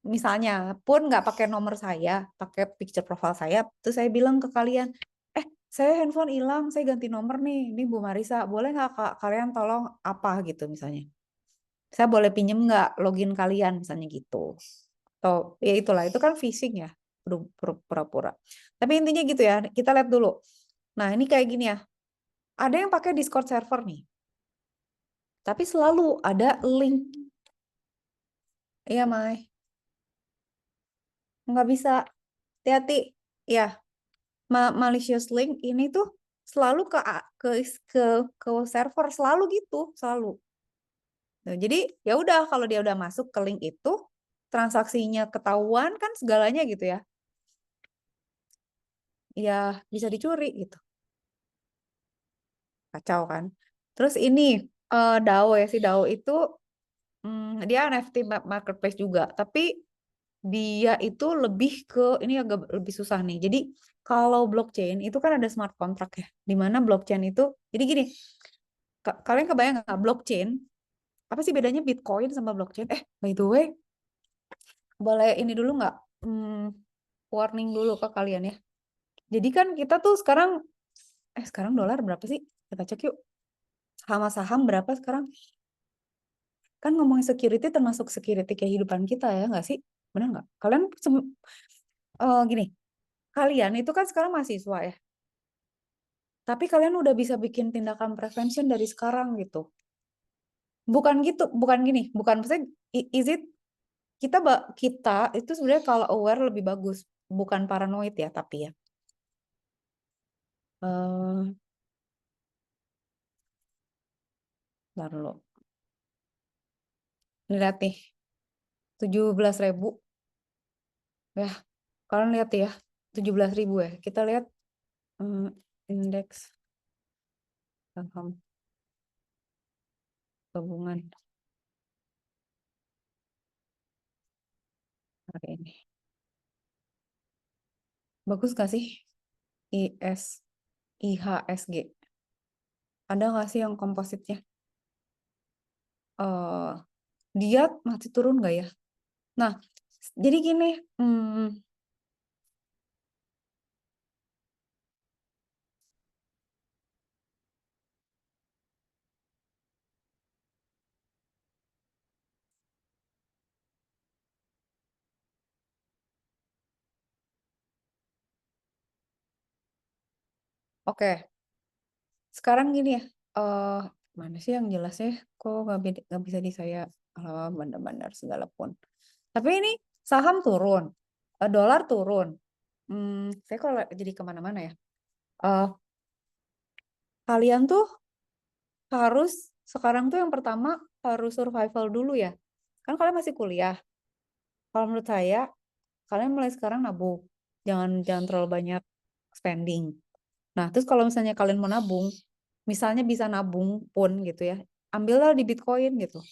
misalnya pun nggak pakai nomor saya, pakai picture profile saya, terus saya bilang ke kalian, saya handphone hilang, saya ganti nomor nih, ini Bu Marisa, boleh nggak kalian tolong apa gitu misalnya, saya boleh pinjem nggak login kalian misalnya gitu, atau ya itulah, itu kan phishing ya, pura-pura. Tapi intinya gitu ya, kita lihat dulu. Nah ini kayak gini ya, ada yang pakai Discord server nih, tapi selalu ada link. Iya Mai, nggak bisa, hati-hati ya. Malicious link ini tuh selalu ke ke ke server, selalu gitu, selalu. Nah, jadi ya udah kalau dia udah masuk ke link itu, transaksinya ketahuan kan segalanya gitu ya. Ya bisa dicuri gitu. Kacau kan. Terus ini DAO ya, si DAO itu dia NFT marketplace juga, tapi dia itu lebih ke ini agak lebih susah nih. Jadi kalau blockchain itu kan ada smart contract ya, di mana blockchain itu jadi gini, kalian kebayang nggak blockchain? Apa sih bedanya Bitcoin sama blockchain? By the way, boleh ini dulu nggak? Hmm, Warning dulu ke kalian ya. Jadi kan kita tuh sekarang dolar berapa sih? Kita cek yuk. Saham berapa sekarang? Kan ngomongin security termasuk security kehidupan kita ya nggak sih? Benar nggak? Kalian gini, kalian itu kan sekarang mahasiswa ya. Tapi kalian udah bisa bikin tindakan prevention dari sekarang gitu. Bukan gitu, bukan gini, bukan maksudnya is it kita itu sebenarnya kalau aware lebih bagus, bukan paranoid ya, tapi ya. Eh, Bentar dulu. Lihat nih, 17.000. Ya, kalian lihat ya, 17.000 ya. Kita lihat hmm, indeks saham gabungan hari ini. Bagus gak sih? IS, IHSG. Ada nggak sih yang kompositnya? eh Dia masih turun nggak ya? Nah, jadi gini, Oke, sekarang gini ya, mana sih yang jelasnya? Kok nggak bisa di saya benar-benar segala pun. Tapi ini saham turun, dolar turun. Saya kalau jadi kemana-mana ya. Eh, Kalian tuh harus sekarang tuh yang pertama harus survival dulu ya. Kan kalian masih kuliah. Kalau menurut saya, kalian mulai sekarang nabung. Jangan jangan terlalu banyak spending. Nah, terus kalau misalnya kalian mau nabung, misalnya bisa nabung pun gitu ya, ambillah di Bitcoin gitu,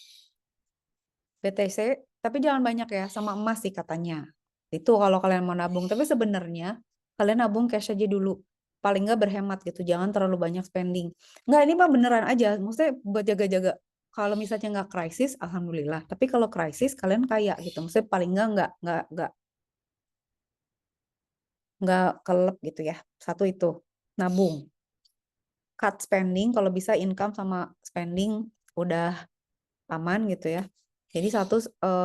BTC, tapi jangan banyak ya, sama emas sih katanya. Itu kalau kalian mau nabung. Tapi sebenarnya kalian nabung cash aja dulu. Paling nggak berhemat gitu, jangan terlalu banyak spending. Nggak, ini mah beneran aja, maksudnya buat jaga-jaga. Kalau misalnya nggak krisis, alhamdulillah. Tapi kalau krisis, kalian kaya gitu. Maksudnya paling nggak kelep gitu ya. Satu itu, nabung. Cut spending, kalau bisa income sama spending udah aman gitu ya. Jadi satu,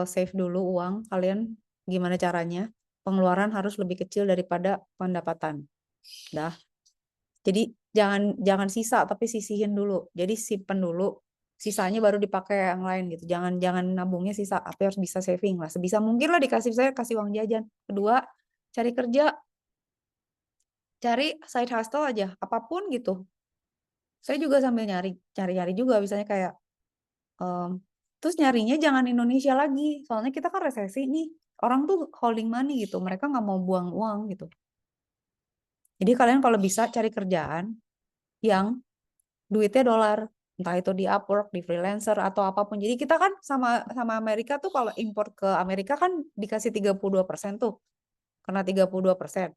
save dulu uang kalian, gimana caranya? Pengeluaran harus lebih kecil daripada pendapatan. Dah. Jadi jangan jangan sisa tapi sisihin dulu. Jadi simpen dulu, sisanya baru dipakai yang lain gitu. Jangan jangan nabungnya sisa, tapi harus bisa saving lah. Sebisa mungkin lah dikasih, saya kasih uang jajan. Kedua, cari kerja, cari side hustle aja, apapun gitu. Saya juga sambil cari-cari juga, misalnya kayak em, terus nyarinya jangan Indonesia lagi, soalnya kita kan resesi nih. Orang tuh holding money gitu, mereka nggak mau buang uang gitu. Jadi kalian kalau bisa cari kerjaan yang duitnya dolar, entah itu di Upwork, di freelancer atau apapun. Jadi kita kan sama sama Amerika tuh, kalau import ke Amerika kan dikasih 32% tuh, kena 32%.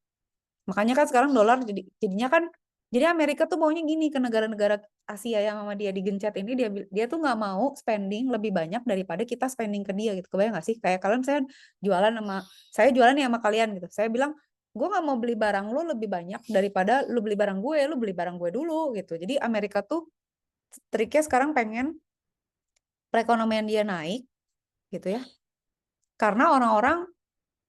Makanya kan sekarang dolar jadinya kan, jadi Amerika tuh maunya gini ke negara-negara Asia yang sama dia digencet ini, dia tuh nggak mau spending lebih banyak daripada kita spending ke dia gitu. Kebayang nggak sih? Kayak kalian, jualan sama saya jualan nih sama kalian gitu. Saya bilang, gue nggak mau beli barang lu lebih banyak daripada lu beli barang gue, lu beli barang gue dulu gitu. Jadi Amerika tuh triknya sekarang pengen perekonomian dia naik gitu ya. Karena orang-orang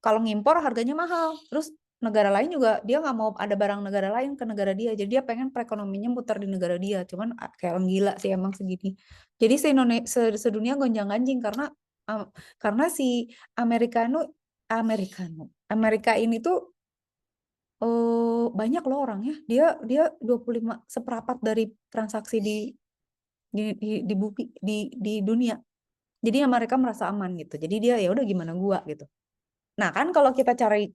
kalau ngimpor harganya mahal. Terus negara lain juga dia nggak mau ada barang negara lain ke negara dia. Jadi dia pengen perekonomiannya muter di negara dia. Cuman kayak orang gila sih emang segini. Jadi sedunia gonjang-ganjing karena si Amerikano Amerikano Amerika ini tuh banyak loh orangnya. Dia dia 25 seperempat dari transaksi di bumi di dunia. Jadi ya mereka merasa aman gitu. Jadi dia ya udah gimana gua gitu. Nah, kan kalau kita cari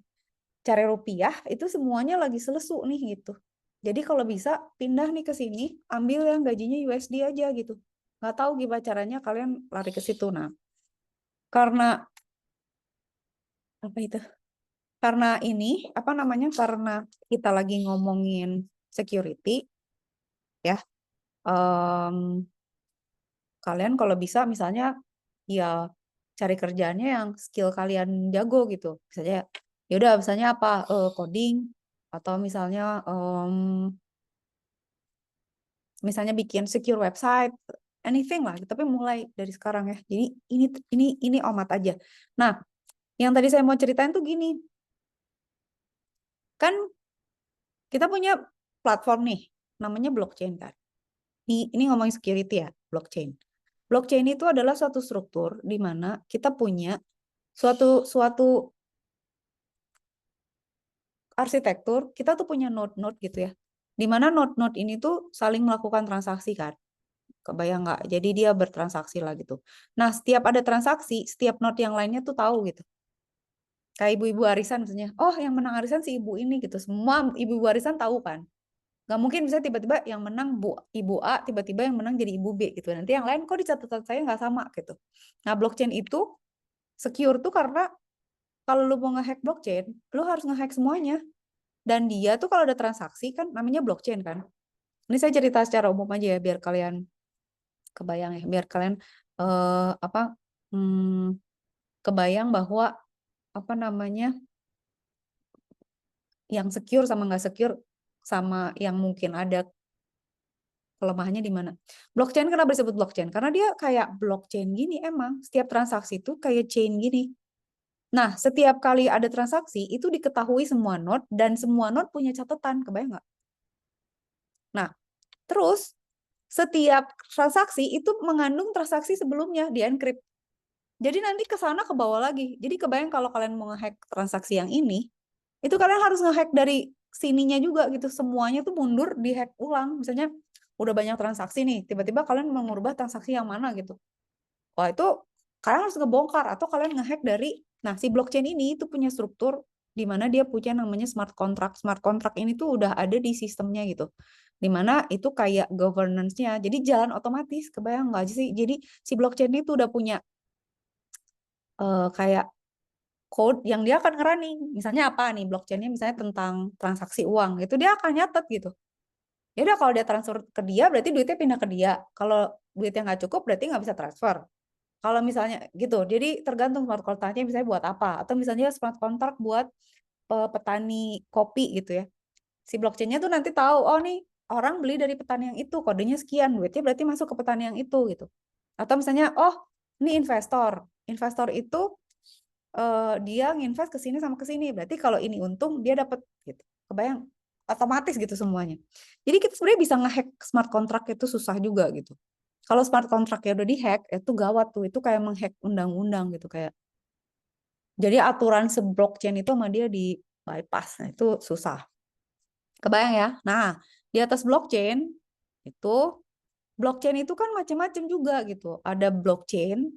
cari rupiah itu semuanya lagi selesu nih gitu. Jadi kalau bisa pindah nih ke sini, ambil yang gajinya USD aja gitu. Nggak tahu gimana caranya kalian lari ke situ. Nah, karena apa itu? Karena ini apa namanya? Karena kita lagi ngomongin security ya. em, Kalian kalau bisa misalnya ya cari kerjaannya yang skill kalian jago gitu. Misalnya ya udah, misalnya apa, coding, atau misalnya bikin secure website, anything lah, tapi mulai dari sekarang ya. Jadi ini omat aja. Nah, yang tadi saya mau ceritain tuh gini, kan kita punya platform nih, namanya blockchain kan. Ini ngomongin security ya, blockchain. Blockchain itu adalah suatu struktur di mana kita punya suatu suatu arsitektur, kita tuh punya node-node gitu ya. Di mana node-node ini tuh saling melakukan transaksi kan. Kebayang nggak? Jadi dia bertransaksi lah gitu. Nah, setiap ada transaksi, setiap node yang lainnya tuh tahu gitu. Kayak ibu-ibu arisan misalnya, oh yang menang arisan si ibu ini gitu. Semua ibu-ibu arisan tahu kan. Nggak mungkin bisa tiba-tiba yang menang ibu A, tiba-tiba yang menang jadi ibu B gitu. Nanti yang lain kok di catatan saya nggak sama gitu. Nah, blockchain itu secure tuh karena kalau lu mau ngehack blockchain, lu harus ngehack semuanya. Dan dia tuh kalau ada transaksi kan namanya blockchain kan. Ini saya cerita secara umum aja ya biar kalian kebayang ya, biar kalian apa kebayang bahwa apa namanya, yang secure sama nggak secure, sama yang mungkin ada kelemahannya di mana. Blockchain kenapa disebut blockchain? Karena dia kayak blockchain gini, emang setiap transaksi itu kayak chain gini. Nah, setiap kali ada transaksi itu diketahui semua node dan semua node punya catatan, kebayang nggak? Terus setiap transaksi itu mengandung transaksi sebelumnya di encrypt. Jadi nanti ke sana ke bawah lagi. Jadi kebayang kalau kalian mau ngehack transaksi yang ini, itu kalian harus ngehack dari sininya juga gitu. Semuanya tuh mundur dihack ulang. Misalnya udah banyak transaksi nih, tiba-tiba kalian mau merubah transaksi yang mana gitu. Wah, itu kalian harus ngebongkar atau kalian ngehack dari si blockchain ini itu punya struktur di mana dia punya namanya smart contract. Smart contract ini tuh udah ada di sistemnya gitu. Di mana itu kayak governance-nya. Jadi jalan otomatis, kebayang nggak sih? Jadi si blockchain itu udah punya kayak code yang dia akan ngerunning. Misalnya apa nih blockchain-nya misalnya tentang transaksi uang, itu dia akan nyatet gitu. Ya udah kalau dia transfer ke dia berarti duitnya pindah ke dia. Kalau duitnya nggak cukup berarti nggak bisa transfer. Kalau misalnya gitu, jadi tergantung smart contract-nya misalnya buat apa. Atau misalnya smart contract buat petani kopi gitu ya. Si blockchain-nya tuh nanti tahu, oh nih orang beli dari petani yang itu, kodenya sekian, duitnya berarti masuk ke petani yang itu gitu. Atau misalnya, oh ini investor. Investor itu dia nginvest ke sini sama ke sini. Berarti kalau ini untung dia dapat gitu. Kebayang otomatis gitu semuanya. Jadi kita sebenarnya bisa ngehack smart contract itu susah juga gitu. Kalau smart contract ya udah dihack itu gawat tuh. Itu kayak menghack undang-undang gitu kayak. Jadi aturan se-blockchain itu sama dia di bypass. Nah, itu susah. Kebayang ya? Nah, di atas blockchain itu kan macam-macam juga gitu. Ada blockchain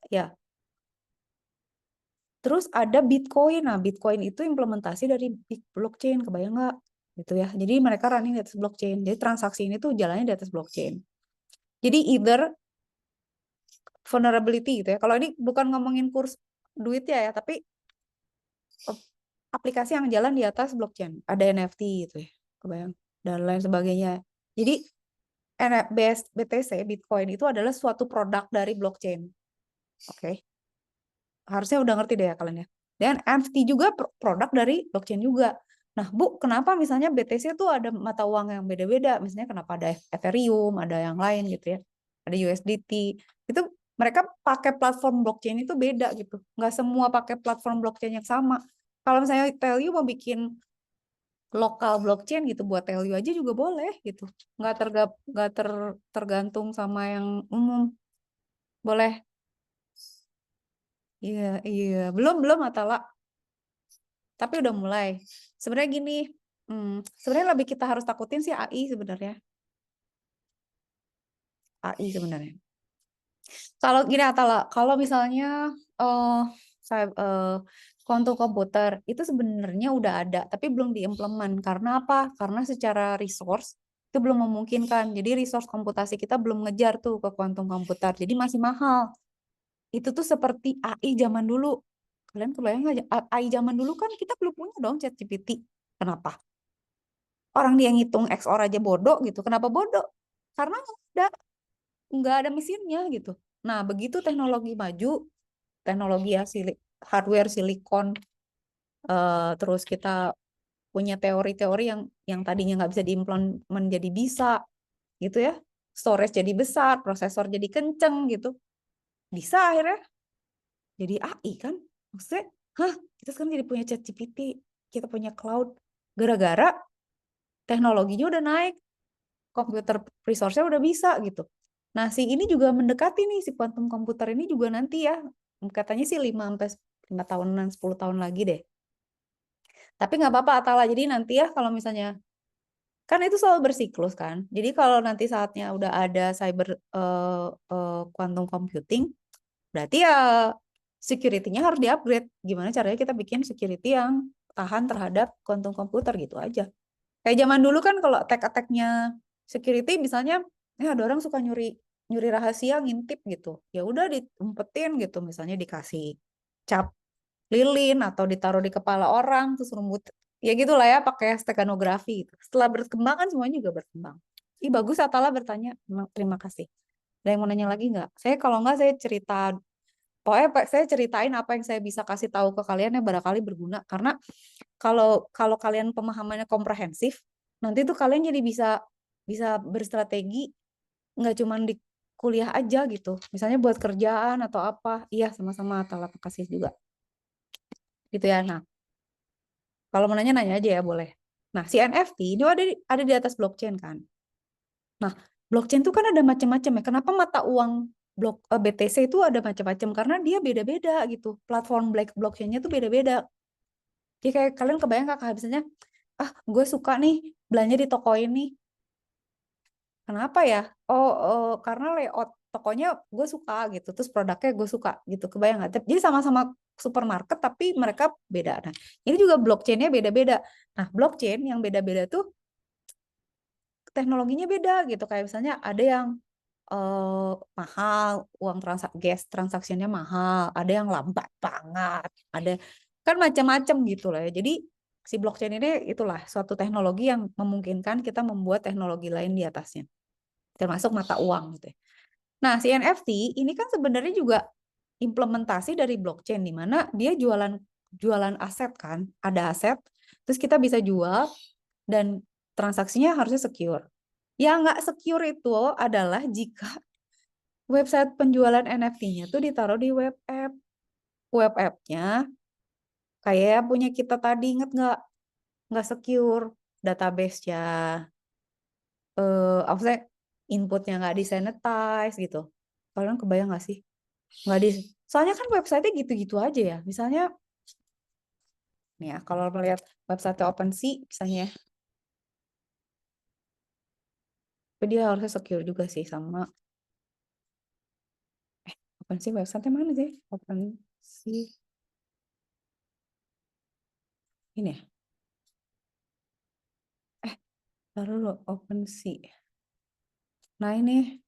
ya. Terus ada Bitcoin. Nah, Bitcoin itu implementasi dari blockchain, kebayang nggak? Gitu ya. Jadi mereka running di atas blockchain. Jadi transaksi ini tuh jalannya di atas blockchain. Jadi either vulnerability gitu ya. Kalau ini bukan ngomongin kurs duit ya, tapi aplikasi yang jalan di atas blockchain. Ada NFT gitu ya. Kebayang. Dan lain sebagainya. Jadi BTC, Bitcoin itu adalah suatu produk dari blockchain. Oke. Harusnya udah ngerti deh ya kalian ya. Dan NFT juga produk dari blockchain juga. Nah, Bu, kenapa misalnya BTC tuh ada mata uang yang beda-beda? Misalnya kenapa ada Ethereum, ada yang lain gitu ya. Ada USDT. Itu mereka pakai platform blockchain itu beda gitu. Nggak semua pakai platform blockchain yang sama. Kalau misalnya Tellyu mau bikin lokal blockchain gitu buat Tellyu aja juga boleh gitu. Nggak tergantung sama yang umum. Boleh. Iya, iya. Belum Atala. Tapi udah mulai. Sebenarnya gini, sebenarnya lebih kita harus takutin sih AI sebenarnya. AI sebenarnya. Kalau gini Atala, kalau misalnya saya quantum komputer itu sebenarnya udah ada, tapi belum diimplement. Karena apa? Karena secara resource itu belum memungkinkan. Jadi resource komputasi kita belum ngejar tuh ke quantum komputer. Jadi masih mahal. Itu tuh seperti AI zaman dulu. Kalian kebayang nggak? AI zaman dulu kan kita belum punya dong ChatGPT. Kenapa? Orang dia ngitung XOR aja bodoh gitu. Kenapa bodoh? Karena nggak ada mesinnya gitu. Nah, begitu teknologi maju, teknologi ya hardware silikon, terus kita punya teori-teori yang tadinya nggak bisa diimplement jadi bisa, gitu ya. Storage jadi besar, prosesor jadi kenceng gitu. Bisa akhirnya jadi AI kan? Maksudnya, kita sekarang jadi punya ChatGPT, kita punya cloud, gara-gara teknologinya udah naik, komputer resource-nya udah bisa gitu. Nah, si ini juga mendekati nih si quantum komputer ini juga nanti ya. Katanya sih 5 sampai 5 tahunan, 10 tahun lagi deh. Tapi nggak apa-apa Atala. Jadi nanti ya kalau misalnya kan itu selalu bersiklus kan. Jadi kalau nanti saatnya udah ada cyber quantum computing, berarti ya security-nya harus di-upgrade. Gimana caranya kita bikin security yang tahan terhadap quantum komputer gitu aja. Kayak zaman dulu kan kalau attack-attack-nya security misalnya, ada orang suka nyuri nyuri rahasia ngintip gitu. Ya udah diumpetin gitu, misalnya dikasih cap lilin atau ditaruh di kepala orang terus rumput. Ya gitulah ya pakai steganografi gitu. Setelah berkembang kan semuanya juga berkembang. Ih bagus Atala bertanya. Terima kasih. Ada yang mau nanya lagi nggak? Saya kalau nggak saya cerita pokoknya saya ceritain apa yang saya bisa kasih tahu ke kalian yang barangkali berguna karena kalau kalau kalian pemahamannya komprehensif, nanti tuh kalian jadi bisa bisa berstrategi nggak cuma di kuliah aja gitu. Misalnya buat kerjaan atau apa. Iya, sama-sama Atala makasih juga. Gitu ya. Nah, kalau mau nanya nanya aja ya boleh. Nah, si NFT ini ada di atas blockchain kan. Nah, blockchain itu kan ada macam-macam ya. Kenapa mata uang BTC itu ada macam-macam? Karena dia beda-beda gitu. Platform blockchainnya tuh beda-beda. Jadi kayak kalian kebayang kakak misalnya, gue suka nih belanja di toko ini. Kenapa ya? Karena layout tokonya gue suka gitu. Terus produknya gue suka gitu. Kebayang nggak? Jadi sama-sama supermarket tapi mereka beda. Nah, ini juga blockchainnya beda-beda. Nah, blockchain yang beda-beda tuh teknologinya beda gitu. Kayak misalnya ada yang mahal, uang gas transaksinya mahal, ada yang lambat banget, ada kan macam-macam gitu lah ya. Jadi si blockchain ini itulah suatu teknologi yang memungkinkan kita membuat teknologi lain di atasnya, termasuk mata uang gitu ya. Nah, si NFT ini kan sebenarnya juga implementasi dari blockchain di mana dia jualan jualan aset kan, ada aset, terus kita bisa jual dan transaksinya harusnya secure. Yang nggak secure itu adalah jika website penjualan NFT-nya tuh ditaruh di web app. Web app-nya kayak punya kita tadi, inget nggak secure database-nya, apa sih, inputnya nggak disanitize gitu. Kalian kebayang nggak sih? Nggak di, soalnya kan website-nya gitu-gitu aja ya. Misalnya, nih ya, kalau melihat website OpenSea, misalnya, tapi dia harusnya secure juga sih sama OpenSea website-nya mana sih? OpenSea ini ya? Taruh dulu OpenSea. Nah ini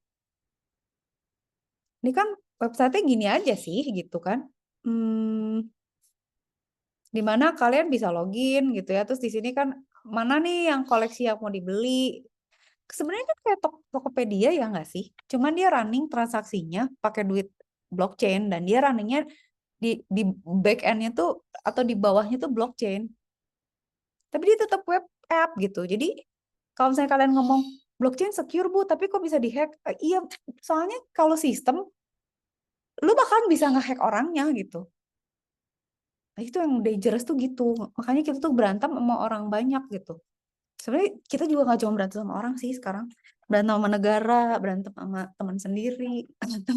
kan website-nya gini aja sih gitu kan. Di mana kalian bisa login gitu ya. Terus di sini kan mana nih yang koleksi yang mau dibeli. Sebenarnya kan kayak Tokopedia ya nggak sih? Cuman dia running transaksinya pakai duit blockchain dan dia runningnya di back end-nya tuh atau di bawahnya tuh blockchain. Tapi dia tetap web app gitu. Jadi kalau misalnya kalian ngomong blockchain secure Bu, tapi kok bisa dihack? Iya, soalnya kalau sistem lu bahkan bisa ngehack orangnya gitu. Nah, itu yang dangerous tuh gitu. Makanya kita tuh berantem sama orang banyak gitu. Sebenarnya kita juga nggak cuma berantem sama orang sih sekarang. Berantem sama negara, berantem sama teman sendiri, berantem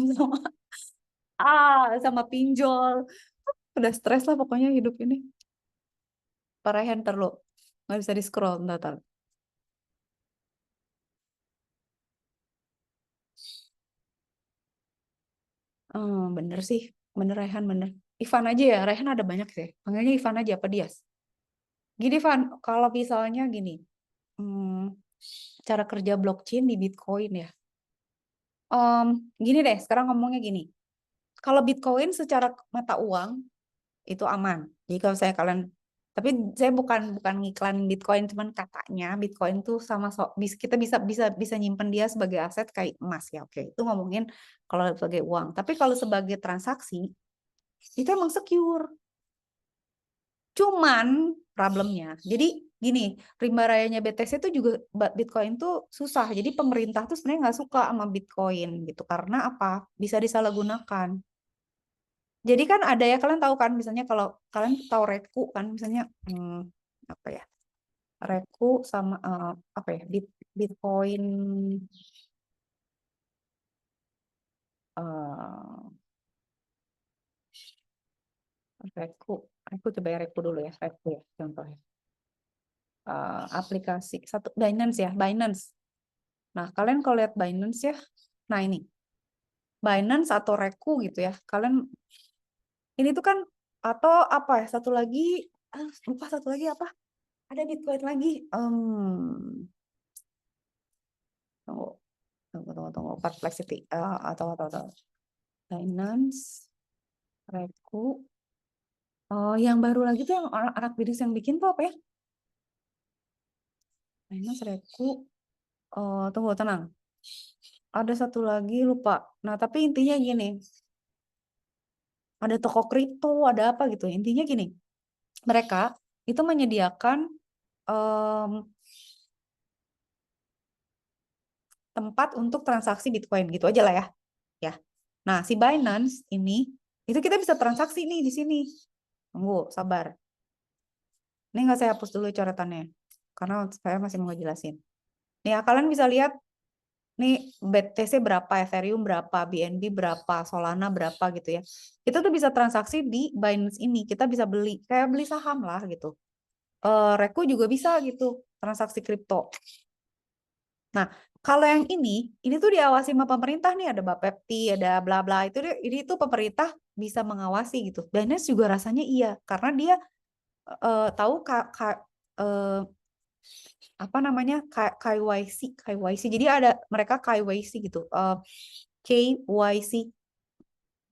sama pinjol. Udah stres lah pokoknya hidup ini. Parahan terlalu. Nggak bisa di scroll ntar. Bener sih. Bener Rehan, bener. Ivan aja ya, Rehan ada banyak sih. Panggilnya Ivan aja, apa Dias? Gini, Van, kalau misalnya gini, hmm, cara kerja blockchain di Bitcoin ya. Em, Gini deh, sekarang ngomongnya gini. Kalau Bitcoin secara mata uang itu aman. Jadi kalau saya kalian, tapi saya bukan ngiklanin Bitcoin, cuman katanya Bitcoin tuh sama kita bisa bisa bisa nyimpen dia sebagai aset kayak emas ya. Oke, itu ngomongin kalau sebagai uang. Tapi kalau sebagai transaksi itu emang secure. Cuman problemnya, jadi gini, rimba rayanya BTC itu juga Bitcoin tuh susah. Jadi pemerintah tuh sebenarnya nggak suka sama Bitcoin gitu. Karena apa? Bisa disalahgunakan. Jadi kan ada ya, kalian tahu kan, misalnya kalau kalian tahu Reku kan, misalnya apa ya, Reku sama apa ya, Bitcoin, eh Reku, Reku coba ya, Reku dulu ya, Reku ya contohnya. Aplikasi satu Binance ya, Binance. Nah, kalian kalau lihat Binance ya, nah ini Binance atau Reku gitu ya, kalian ini tuh kan, atau apa ya, satu lagi, lupa satu lagi apa? Ada Bitcoin lagi. Tunggu, tunggu. Perplexity. Atau. Binance, Reku. Oh, yang baru lagi tuh yang anak bisnis yang bikin tuh apa ya? Binance, Reku. Oh, tunggu, tenang. Ada satu lagi, lupa. Nah, tapi intinya gini. Ada toko kripto, ada apa gitu. Intinya gini. Mereka itu menyediakan em, tempat untuk transaksi Bitcoin gitu aja lah ya. Ya. Nah, si Binance ini itu kita bisa transaksi nih di sini. Tunggu, sabar. Ini nggak saya hapus dulu coretannya karena saya masih mau jelasin. Nih, ya, kalian bisa lihat nih BTC berapa, Ethereum berapa, BNB berapa, Solana berapa gitu ya. Kita tuh bisa transaksi di Binance ini. Kita bisa beli, kayak beli saham lah gitu. Reku juga bisa gitu, transaksi kripto. Nah, kalau yang ini tuh diawasi sama pemerintah nih, ada Bapepti, ada bla bla itu ini tuh pemerintah bisa mengawasi gitu. Binance juga rasanya iya, karena dia tahu eh, apa namanya KYC. Jadi ada mereka KYC gitu. KYC.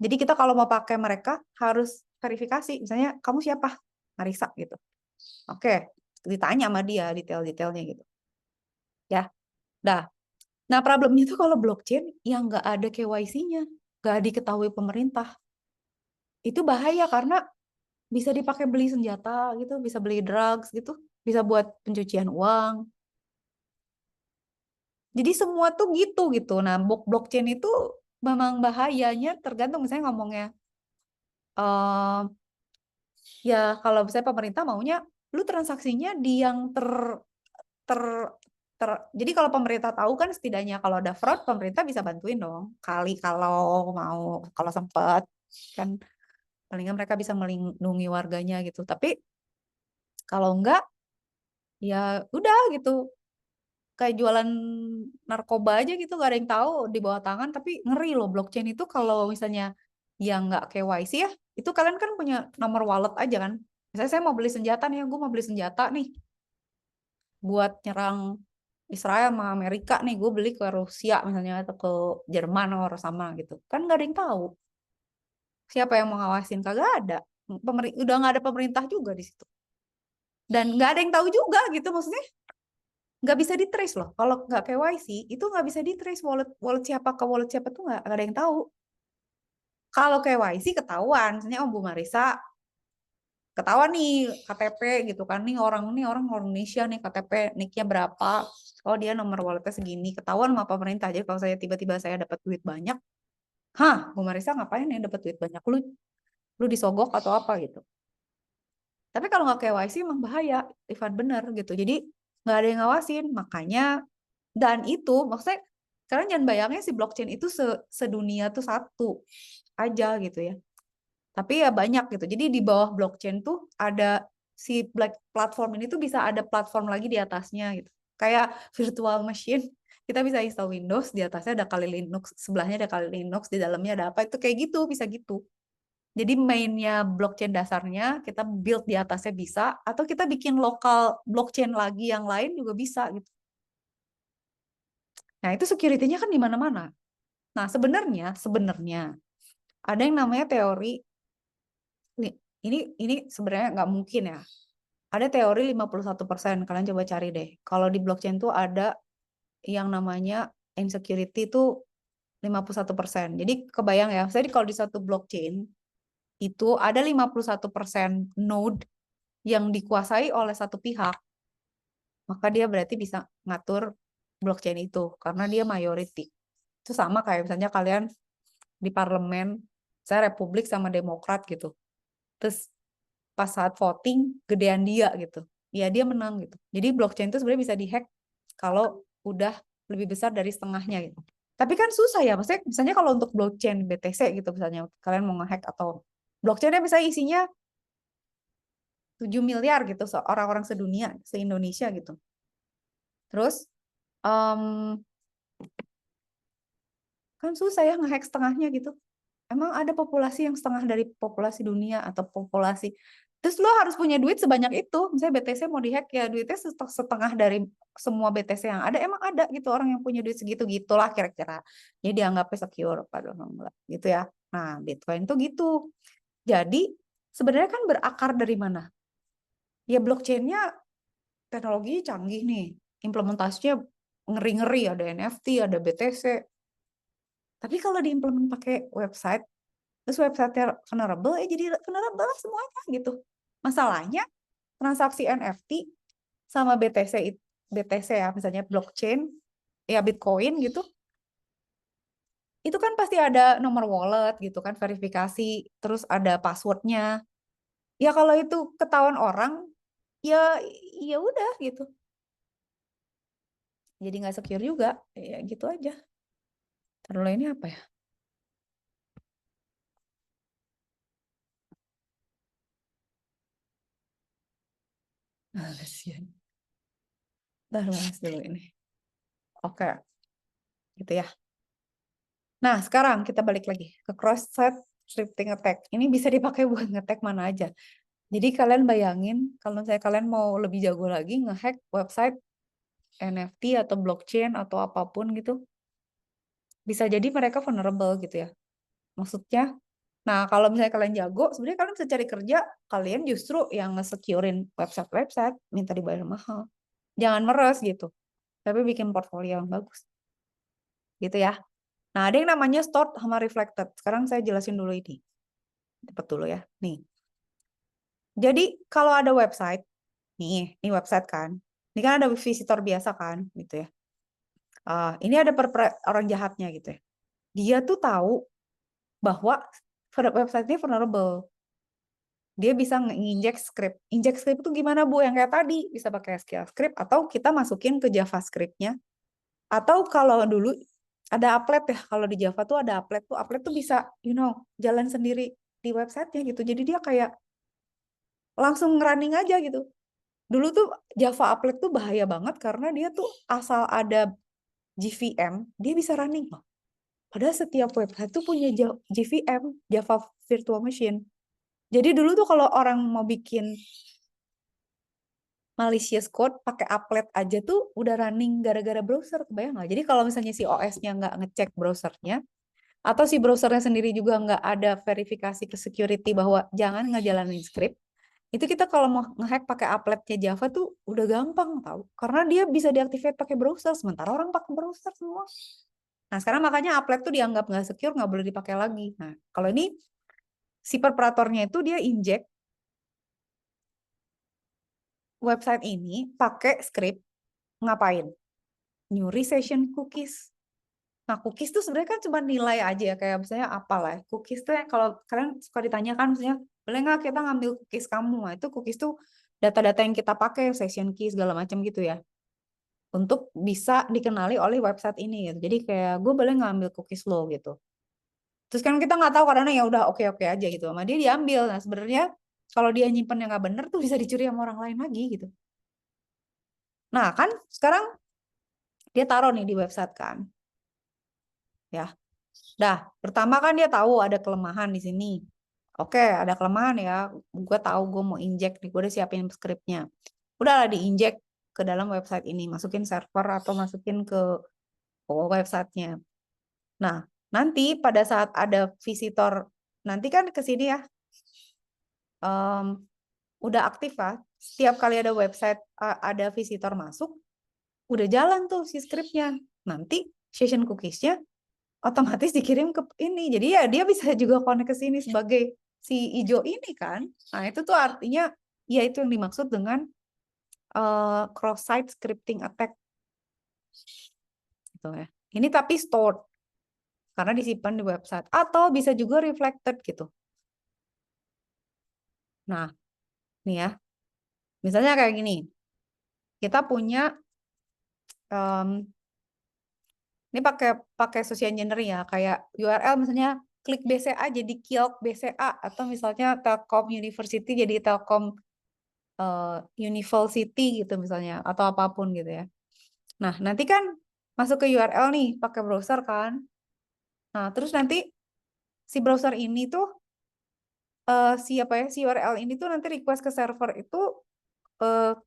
Jadi kita kalau mau pakai mereka harus verifikasi. Misalnya kamu siapa? Marisa gitu. Oke, ditanya sama dia detail-detailnya gitu. Ya, dah. Nah, problemnya itu kalau blockchain yang nggak ada KYC-nya, nggak diketahui pemerintah, itu bahaya karena bisa dipakai beli senjata gitu, bisa beli drugs gitu, bisa buat pencucian uang. Jadi semua tuh gitu gitu. Nah, blockchain itu memang bahayanya tergantung misalnya ngomongnya. eh Ya kalau misalnya pemerintah maunya lu transaksinya di yang ter ter jadi kalau pemerintah tahu kan setidaknya kalau ada fraud pemerintah bisa bantuin dong. Kali kalau mau kalau sempat kan palingan mereka bisa melindungi warganya gitu. Tapi kalau enggak ya udah gitu. Kayak jualan narkoba aja gitu gak ada yang tahu di bawah tangan tapi ngeri loh blockchain itu kalau misalnya yang nggak KYC ya itu kalian kan punya nomor wallet aja kan misalnya saya mau beli senjata nih gue mau beli senjata nih buat nyerang Israel sama Amerika nih gue beli ke Rusia misalnya atau ke Jerman atau sama gitu kan nggak ada yang tahu siapa yang mengawasin kagak ada udah nggak ada pemerintah juga di situ dan nggak ada yang tahu juga gitu maksudnya nggak bisa di trace loh. Kalau nggak KYC itu nggak bisa di trace wallet wallet siapa ke wallet siapa tuh nggak ada yang tahu. Kalau KYC ketahuan, misalnya Bu Marisa ketahuan nih KTP gitu kan nih orang Indonesia nih KTP nicknya berapa, oh dia nomor walletnya segini, ketahuan sama pemerintah. Jadi kalau saya tiba-tiba saya dapat duit banyak, hah Bu Marisa ngapain nih dapat duit banyak, lu disogok atau apa gitu. Tapi kalau nggak KYC emang bahaya, Ivan bener gitu. Jadi nggak ada yang ngawasin, makanya dan itu maksudnya kalian jangan bayangin si blockchain itu sedunia tuh satu aja gitu ya. Tapi ya banyak gitu. Jadi di bawah blockchain tuh ada si black platform ini tuh bisa ada platform lagi di atasnya gitu. Kayak virtual machine, kita bisa install Windows, di atasnya ada kali Linux, sebelahnya ada kali Linux, di dalamnya ada apa itu kayak gitu, bisa gitu. Jadi mainnya blockchain dasarnya kita build di atasnya bisa, atau kita bikin lokal blockchain lagi yang lain juga bisa gitu. Nah, itu security-nya kan di mana-mana. Nah, sebenarnya ada yang namanya teori ini sebenarnya nggak mungkin ya. Ada teori 51%. Kalian coba cari deh. Kalau di blockchain tuh ada yang namanya insecurity itu 51%. Jadi kebayang ya, jadi kalau di satu blockchain itu ada 51% node yang dikuasai oleh satu pihak, maka dia berarti bisa ngatur blockchain itu karena dia mayority. Itu sama kayak misalnya kalian di parlemen, saya Republik sama Demokrat gitu. Terus pas saat voting gedean dia gitu. Ya dia menang gitu. Jadi blockchain itu sebenarnya bisa dihack kalau udah lebih besar dari setengahnya gitu. Tapi kan susah ya, maksudnya misalnya kalau untuk blockchain BTC gitu misalnya kalian mau ngehack atau blockchainnya bisa isinya 7 miliar gitu orang-orang sedunia, se-Indonesia gitu. Terus um, kan susah ya ngehack setengahnya gitu. Emang ada populasi yang setengah dari populasi dunia atau populasi. Terus lo harus punya duit sebanyak itu. Misalnya BTC mau dihack ya duitnya setengah dari semua BTC yang ada. Emang ada gitu orang yang punya duit segitu gitulah kira-kira. Jadi dianggapnya secure padahal enggak gitu ya. Nah, Bitcoin tuh gitu. Jadi sebenarnya kan berakar dari mana? Ya blockchain-nya teknologi canggih nih. Implementasinya ngeri-ngeri, ada NFT, ada BTC. Tapi kalau diimplement pakai website terus website-nya vulnerable ya jadi vulnerable semuanya gitu. Masalahnya transaksi NFT sama BTC ya misalnya blockchain ya Bitcoin gitu itu kan pasti ada nomor wallet gitu kan verifikasi terus ada passwordnya ya kalau itu ketahuan orang ya ya udah gitu jadi nggak secure juga. Ya gitu aja. Terus ini apa ya? Kasihan. Ntar bahas dulu ini. Oke, gitu ya. Nah, sekarang kita balik lagi ke cross-site scripting attack. Ini bisa dipakai buat ngetek mana aja. Jadi kalian bayangin kalau saya kalian mau lebih jago lagi ngehack website NFT atau blockchain atau apapun gitu, bisa jadi mereka vulnerable gitu ya. Maksudnya, nah kalau misalnya kalian jago, sebenarnya kalian bisa cari kerja, kalian justru yang nge-securein website-website, minta dibayar mahal. Jangan meres gitu, tapi bikin portfolio yang bagus. Gitu ya. Nah, ada yang namanya stored sama reflected. Sekarang saya jelasin dulu ini. Cepet dulu ya. Nih. Jadi kalau ada website, ini website kan. Ini kan ada visitor biasa kan, gitu ya. Ini ada orang jahatnya gitu ya. Dia tuh tahu bahwa website ini vulnerable. Dia bisa nginjek script. Injek script itu gimana Bu? Yang kayak tadi bisa pakai SQL script atau kita masukin ke JavaScript-nya. Atau kalau dulu ada applet ya, kalau di Java tuh ada applet tuh bisa jalan sendiri di websitenya gitu. Jadi dia kayak langsung running aja gitu. Dulu tuh Java applet tuh bahaya banget karena dia tuh asal ada JVM, dia bisa running loh. Padahal setiap website tuh punya JVM, Java Virtual Machine. Jadi dulu tuh kalau orang mau bikin malicious code pakai applet aja tuh udah running gara-gara browser, kebayang nggak? Jadi kalau misalnya si OS-nya nggak ngecek browsernya, atau si browsernya sendiri juga nggak ada verifikasi ke security bahwa jangan ngejalanin script, itu kita kalau mau ngehack pakai appletnya Java tuh udah gampang tau. Karena dia bisa diaktifkan pakai browser, sementara orang pakai browser semua. Nah sekarang makanya applet tuh dianggap nggak secure, nggak boleh dipakai lagi. Nah kalau ini si perperatornya itu dia inject website ini pakai script ngapain? Nyuri session cookies. Nah, cookies tuh sebenarnya kan cuma nilai aja ya, kayak misalnya apalah. Cookies tuh yang kalau kalian suka ditanyakan misalnya, boleh nggak kita ngambil cookies kamu? Nah, itu cookies tuh data-data yang kita pakai, session key segala macam gitu ya. Untuk bisa dikenali oleh website ini gitu. Jadi kayak gue boleh ngambil cookies lo gitu. Terus kan kita nggak tahu karena ya udah oke-oke aja gitu. Sama dia diambil. Nah, sebenarnya kalau dia nyimpen yang nggak bener tuh bisa dicuri sama orang lain lagi gitu. Nah, kan sekarang dia taruh nih di website kan. Ya. Dah, pertama kan dia tahu ada kelemahan di sini. Oke, ada kelemahan ya. Gue tahu gue mau injek nih, gue udah siapin scriptnya. Udahlah diinjek ke dalam website ini, masukin server atau masukin ke websitenya. Nah, nanti pada saat ada visitor, nanti kan ke sini ya, udah aktif lah. Setiap kali ada website, ada visitor masuk, udah jalan tuh si scriptnya. Nanti session cookies-nya otomatis dikirim ke ini. Jadi ya dia bisa juga connect ke sini sebagai si ijo ini kan. Nah, itu tuh artinya ya itu yang dimaksud dengan cross-site scripting attack gitu ya. Ini tapi stored karena disimpan di website atau bisa juga reflected gitu. Nah, nih ya. Misalnya kayak gini. Kita punya ini pakai pakai social engineering ya, kayak URL misalnya klik BCA jadi Kiok BCA atau misalnya Telkom University jadi Telkom University gitu misalnya atau apapun gitu ya. Nah, nanti kan masuk ke URL nih pakai browser kan. Nah, terus nanti si browser ini tuh siapa ya si URL ini tuh nanti request ke server itu uh,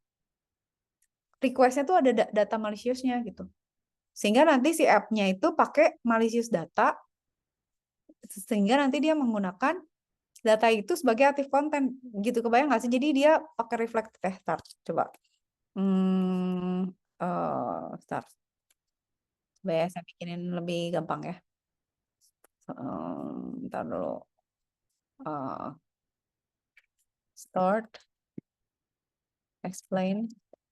requestnya tuh ada data maliciousnya gitu. Sehingga nanti si app-nya itu pakai malicious data sehingga nanti dia menggunakan data itu sebagai aktif konten gitu, kebayang nggak sih? Jadi dia pakai reflect start coba start coba ya saya bikinin lebih gampang ya. Ntar dulu. Uh, Stored, explain,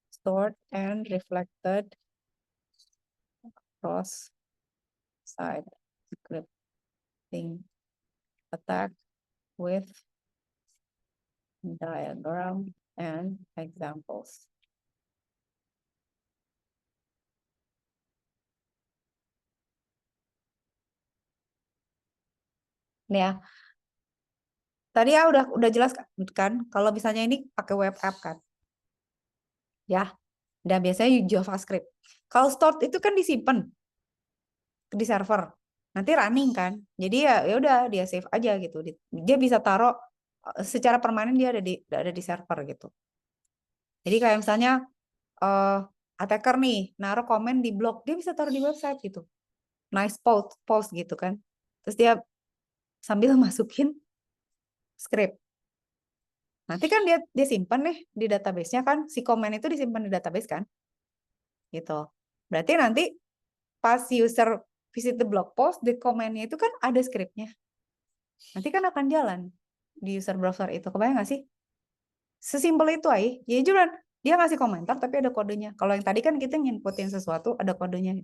stored and reflected cross site scripting attack with diagram and examples. Nih ya, tadi ya udah jelas kan kalau misalnya ini pakai web app kan. Ya, dan biasanya JavaScript. Kalau stored itu kan disimpan di server. Nanti running kan. Jadi ya udah dia save aja gitu. Dia bisa taruh secara permanen dia ada di server gitu. Jadi kayak misalnya eh attacker nih naruh komen di blog, dia bisa taruh di website gitu. Nice post gitu kan. Terus dia sambil masukin script. Nanti kan dia simpan nih di database-nya kan, si komen itu disimpan di database kan, gitu. Berarti nanti pas user visit the blog post, di komennya itu kan ada scriptnya. Nanti kan akan jalan di user browser itu. Kebayang nggak sih? Sesimpel itu aja. Jadi juga dia ngasih komentar tapi ada kodenya. Kalau yang tadi kan kita nginputin sesuatu ada kodenya.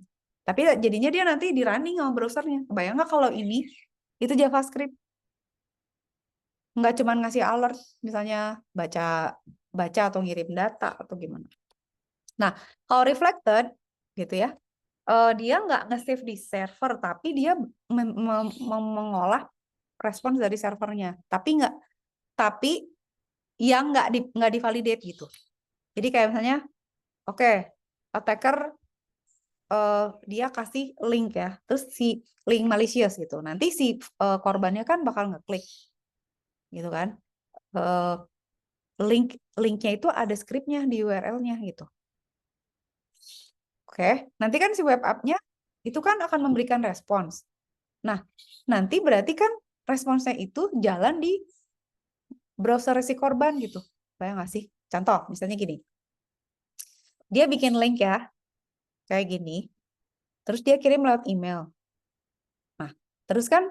Tapi jadinya dia nanti di running sama browsernya. Kebayang nggak kalau ini itu JavaScript? Nggak cuma ngasih alert, misalnya baca baca atau ngirim data atau gimana. Nah, kalau reflected gitu ya, dia nggak nge-save di server, tapi dia mengolah respons dari servernya. Tapi yang nggak divalidate gitu. Jadi kayak misalnya, oke, attacker dia kasih link ya, terus si link malicious gitu. Nanti si korbannya kan bakal ngeklik, gitu kan? Eh, linknya itu ada scriptnya di URL-nya gitu. Oke, nanti kan si web app-nya itu kan akan memberikan respons. Nah, nanti berarti kan responsnya itu jalan di browser si korban gitu. Bayang nggak sih? Contoh, misalnya gini. Dia bikin link ya, kayak gini. Terus dia kirim lewat email. Nah, terus kan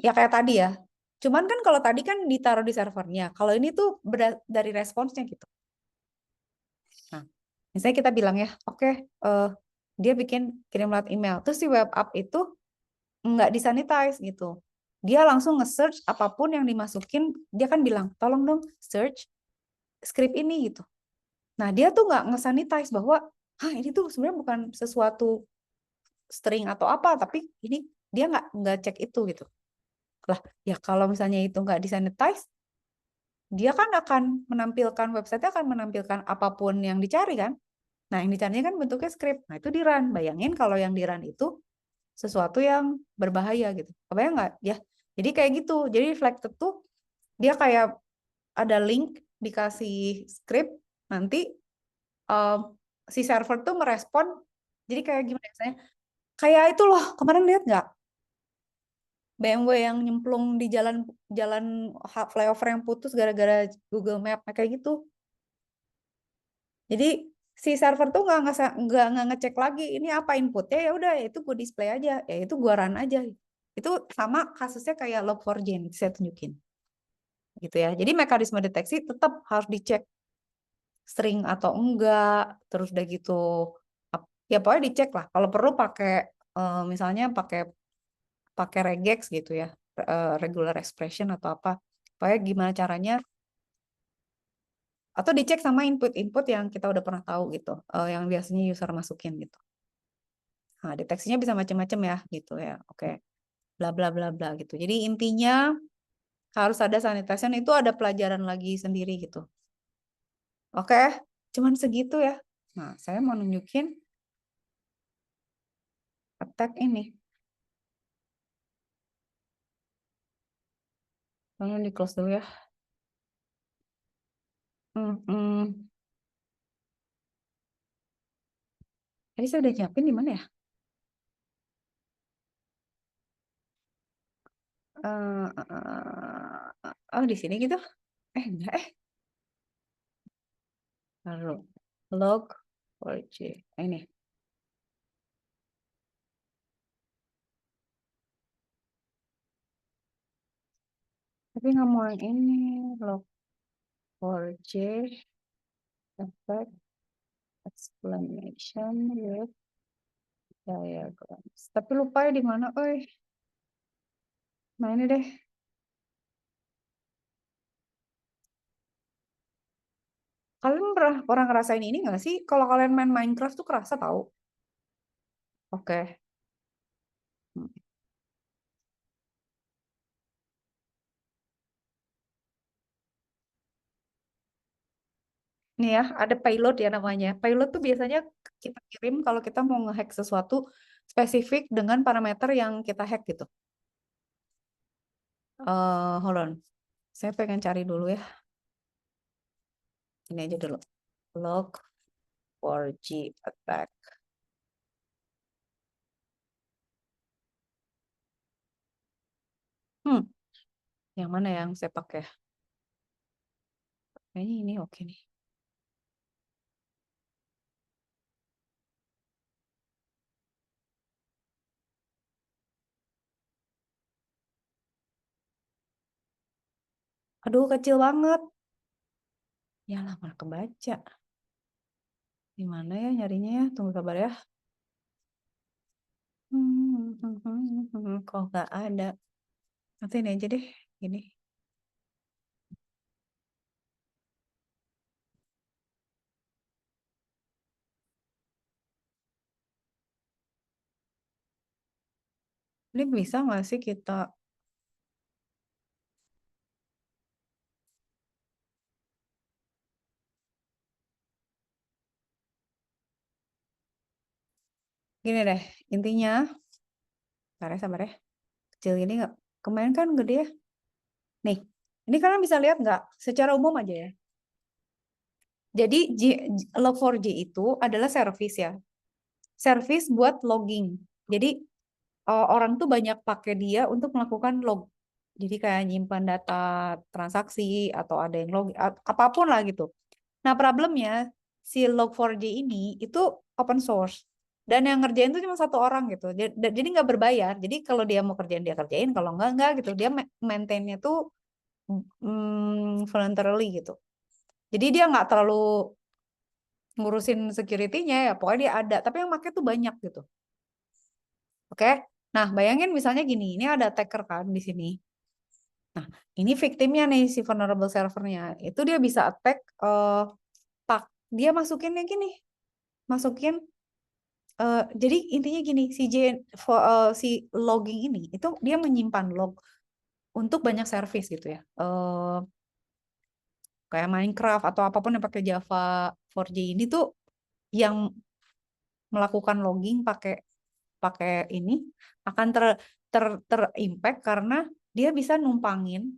ya kayak tadi ya. Cuman kan kalau tadi kan ditaruh di servernya. Kalau ini tuh dari responsnya gitu. Nah, misalnya kita bilang ya, oke, dia kirim lewat email. Terus si web app itu nggak disanitize gitu. Dia langsung nge-search apapun yang dimasukin, dia kan bilang, tolong dong search script ini gitu. Nah, dia tuh nggak nge-sanitize bahwa, ini tuh sebenarnya bukan sesuatu string atau apa, tapi ini dia nggak cek itu gitu. Lah, ya kalau misalnya itu nggak disanitize, dia kan akan menampilkan, website akan menampilkan apapun yang dicari kan. Nah, yang dicarinya kan bentuknya script. Nah, itu di run. Bayangin kalau yang di run itu sesuatu yang berbahaya gitu. Kebayang nggak? Ya, jadi kayak gitu. Jadi reflected tuh dia kayak ada link dikasih script, nanti um, si server tuh merespon. Jadi kayak gimana ya? Kayak itu loh, kemarin lihat nggak? BMW yang nyemplung di jalan jalan flyover yang putus gara-gara Google Map kayak gitu. Jadi si server tuh nggak ngecek lagi ini apa inputnya, ya udah itu gue display aja, ya itu gue run aja. Itu sama kasusnya kayak Log4j yang saya tunjukin gitu ya. Jadi mekanisme deteksi tetap harus dicek string atau enggak, terus udah gitu ya pokoknya dicek lah. Kalau perlu pakai misalnya pakai pakai regex gitu ya, regular expression atau apa. Pokoknya gimana caranya, atau dicek sama input-input yang kita udah pernah tahu gitu, yang biasanya user masukin gitu. Nah, deteksinya bisa macam-macam ya gitu ya. Oke. Bla bla bla bla gitu. Jadi intinya harus ada sanitation, itu ada pelajaran lagi sendiri gitu. Oke, cuman segitu ya. Nah, saya mau nunjukin attack ini. Lalu di close dulu ya. Hmm. Tadi saya udah nyiapin di mana ya? Oh, di sini gitu. Enggak, lalu log 4j. Ini. Tapi nggak mau yang ini. Log 4j effect explanation with diagrams. Tapi lupa ya di mana, oi. Nah, ini deh. Kalian pernah ngerasain ini nggak sih? Kalau kalian main Minecraft tuh kerasa tahu? Oke. Nih ya, ada payload ya namanya. Payload tuh biasanya kita kirim kalau kita mau ngehack sesuatu spesifik dengan parameter yang kita hack gitu. Hold on. Saya pengen cari dulu ya. Ini aja dulu. Log 4G attack. Hmm, yang mana yang saya pakai? Kayaknya ini oke nih. Aduh, kecil banget. Ya lah, mana kebaca. Di mana ya nyarinya ya? Tunggu kabar ya. Kok nggak ada. Nanti ini aja deh. Ini. Ini bisa nggak sih kita? Gini deh, intinya. Sabar ya. Kecil gini nggak? Kemarin kan gede ya. Nih, ini kalian bisa lihat nggak? Secara umum aja ya. Jadi Log4j itu adalah service ya. Service buat logging. Jadi orang tuh banyak pakai dia untuk melakukan log. Jadi kayak nyimpan data transaksi atau ada yang log apapun lah gitu. Nah, problemnya si Log4j ini itu open source. Dan yang ngerjain itu cuma satu orang gitu. Jadi nggak berbayar. Jadi kalau dia mau kerjain dia kerjain, kalau enggak gitu. Dia maintainnya tuh voluntarily gitu. Jadi dia nggak terlalu ngurusin security-nya ya. Pokoknya dia ada. Tapi yang pakai tuh banyak gitu. Oke? Nah, bayangin misalnya gini. Ini ada attacker kan di sini. Nah, ini victimnya nih si vulnerable servernya. Itu dia bisa attack pak dia masukinnya gini. Masukin jadi intinya gini, si logging ini itu dia menyimpan log untuk banyak service gitu ya. Kayak Minecraft atau apapun yang pakai Java 4J ini tuh yang melakukan logging pakai pakai ini akan terimpact karena dia bisa numpangin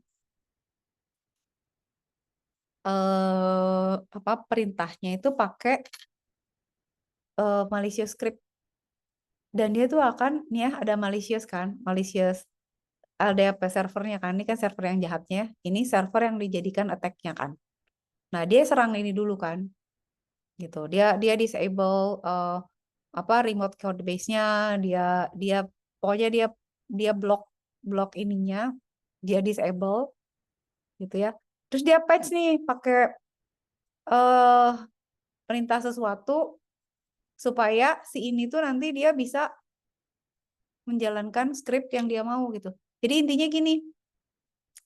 apa perintahnya itu pakai malicious script dan dia tuh akan nih ya ada malicious LDAP servernya kan, ini kan server yang jahatnya, ini server yang dijadikan attack-nya kan. Nah, dia serang ini dulu kan, gitu. Dia disable apa remote code base-nya, dia dia pokoknya dia blok blok ininya, dia disable gitu ya. Terus dia patch nih pakai eh perintah sesuatu supaya si ini tuh nanti dia bisa menjalankan script yang dia mau gitu. Jadi intinya gini,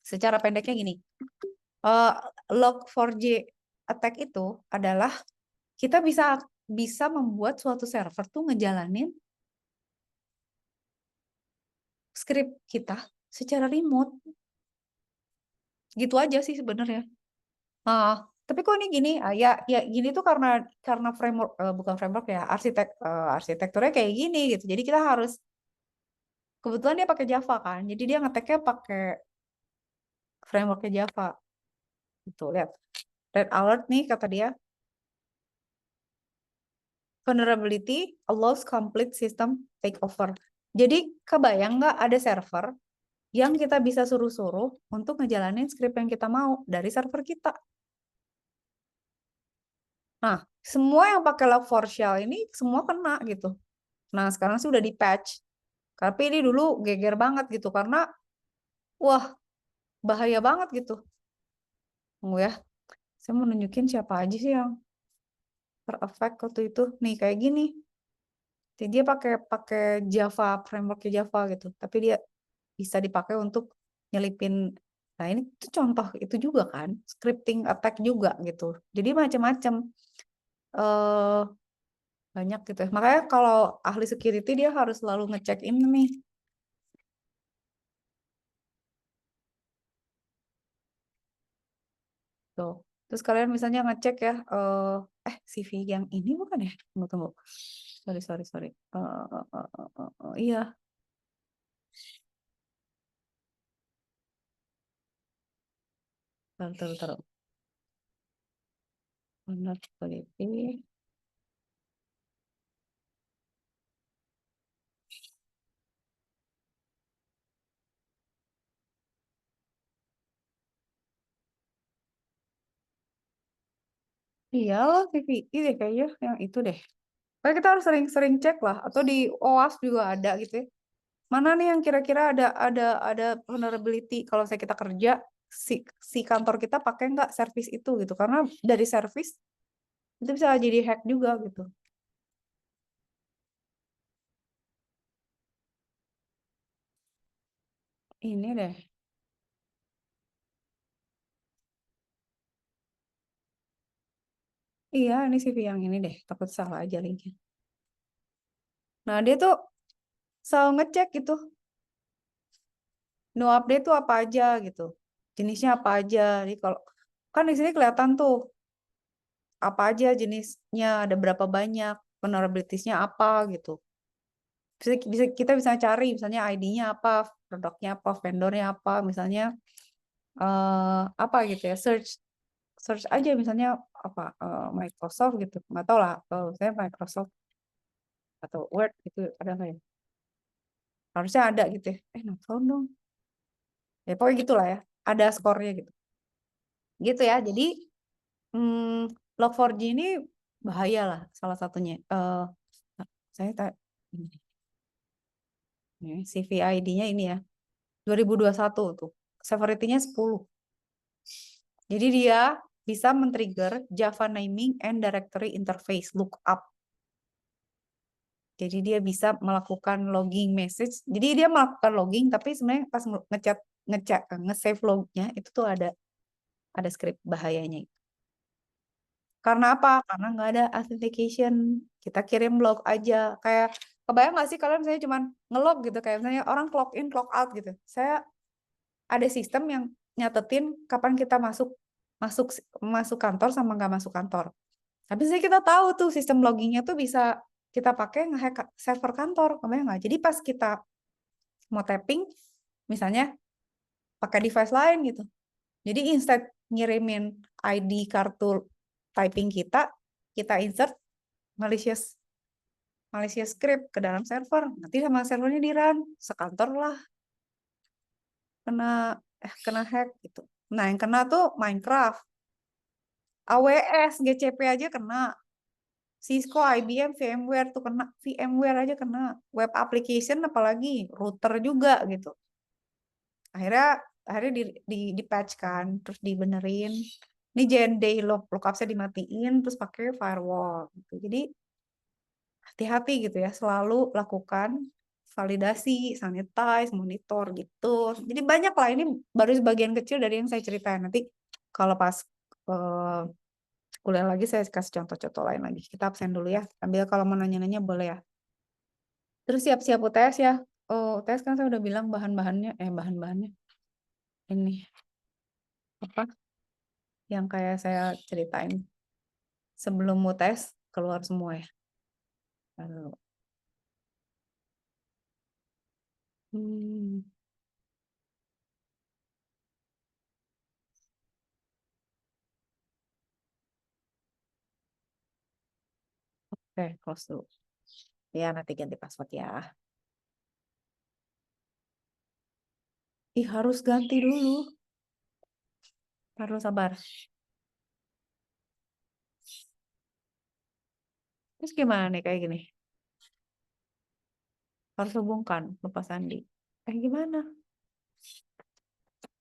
secara pendeknya gini. uh, Log4j attack itu adalah kita bisa bisa membuat suatu server tuh ngejalanin script kita secara remote. Gitu aja sih sebenarnya. Ah, tapi kok ini gini? Ya gini tuh karena framework bukan framework ya, arsitekturnya kayak gini gitu. Jadi kita harus kebetulan dia pakai Java kan. Jadi dia ngeteknya pakai frameworknya Java. Gitu, lihat. Red alert nih kata dia. Vulnerability allows complete system takeover. Jadi kebayang nggak ada server yang kita bisa suruh-suruh untuk ngejalanin script yang kita mau dari server kita. Nah, semua yang pakai Log4Shell ini semua kena gitu. Nah, sekarang sih udah di patch. Tapi ini dulu geger banget gitu karena wah, bahaya banget gitu. Tunggu ya. Saya mau nunjukin siapa aja sih yang terefek waktu itu. Nih kayak gini. Jadi dia pakai pakai Java, framework Java gitu. Tapi dia bisa dipakai untuk nyelipin. Nah, ini tuh contoh itu juga kan, scripting attack juga gitu. Jadi macam-macam eh banyak gitu ya. Makanya kalau ahli security dia harus selalu ngecek ini nih. Tuh. Terus kalian misalnya ngecek ya, CV yang ini bukan ya? Tunggu, tunggu. Sorry, sorry, sorry. Iya, taruh, taruh, taruh. Benar, teliti. Iya loh, CVI deh kayaknya yang itu deh. Kayak kita harus sering-sering cek lah, atau di OAS juga ada gitu ya. Mana nih yang kira-kira ada vulnerability kalau saya kita kerja, si si kantor kita pakai nggak service itu gitu, karena dari service itu bisa jadi hack juga gitu. Ini deh. Iya, ini CV yang ini deh. Takut salah aja linknya. Nah, dia tuh selalu ngecek gitu. No update tuh apa aja gitu. Jenisnya apa aja. Jadi kalau kan di sini kelihatan tuh apa aja jenisnya, ada berapa banyak, vulnerabilities-nya apa gitu. Kita bisa cari misalnya ID-nya apa, produknya apa, vendornya apa, misalnya apa gitu ya. Search search aja misalnya apa Microsoft gitu. Nggak tahu lah, saya Microsoft atau Word gitu ada nggak ya? Harusnya ada gitu ya. No phone dong. Ya pokoknya gitulah ya. Ada skornya gitu. Gitu ya. Jadi Log4j ini bahaya lah salah satunya. Saya ini, CVID-nya ini ya. 2021 tuh. Severity-nya 10. Jadi dia bisa men-trigger Java naming and directory interface lookup. Jadi dia bisa melakukan logging message. Jadi dia melakukan logging, tapi sebenarnya pas ngechat ngechat nge-save lognya itu tuh ada script bahayanya. Karena apa? Karena nggak ada authentication. Kita kirim log aja. Kayak kebayang nggak sih kalian misalnya cuma ngelog gitu, kayak misalnya orang clock in, clock out gitu. Saya ada sistem yang nyatetin kapan kita masuk masuk masuk kantor sama nggak masuk kantor. Tapi sih kita tahu tuh sistem loggingnya tuh bisa kita pakai ngehack server kantor, kebayang nggak? Jadi pas kita mau tapping, misalnya pakai device lain gitu. Jadi instead ngirimin ID kartu typing kita insert malicious malicious script ke dalam server. Nanti sama servernya di run, sekantor lah kena kena hack gitu. Nah, yang kena tuh Minecraft, AWS, GCP aja kena. Cisco, IBM, VMware tuh kena, VMware aja kena, web application apalagi, router juga gitu. Akhirnya akhirnya di patch kan, terus dibenerin. Ini JND lookupnya dimatiin, terus pakai firewall gitu. Jadi hati-hati gitu ya, selalu lakukan validasi, sanitize, monitor gitu. Jadi banyak lah, ini baru sebagian kecil dari yang saya ceritain. Nanti kalau pas eh, kuliah lagi saya kasih contoh-contoh lain lagi. Kita absen dulu ya. Ambil kalau mau nanya-nanya boleh ya. Terus siap-siap UTS ya. Oh, UTS kan saya udah bilang bahan-bahannya, bahan-bahannya ini apa yang kayak saya ceritain sebelum UTS keluar semua ya. Lalu, hmm, oke, close dulu. Ya, nanti ganti password ya. Ih, harus ganti dulu. Harus sabar. Terus gimana nih kayak gini? Harus hubungkan lupa sandi. Gimana?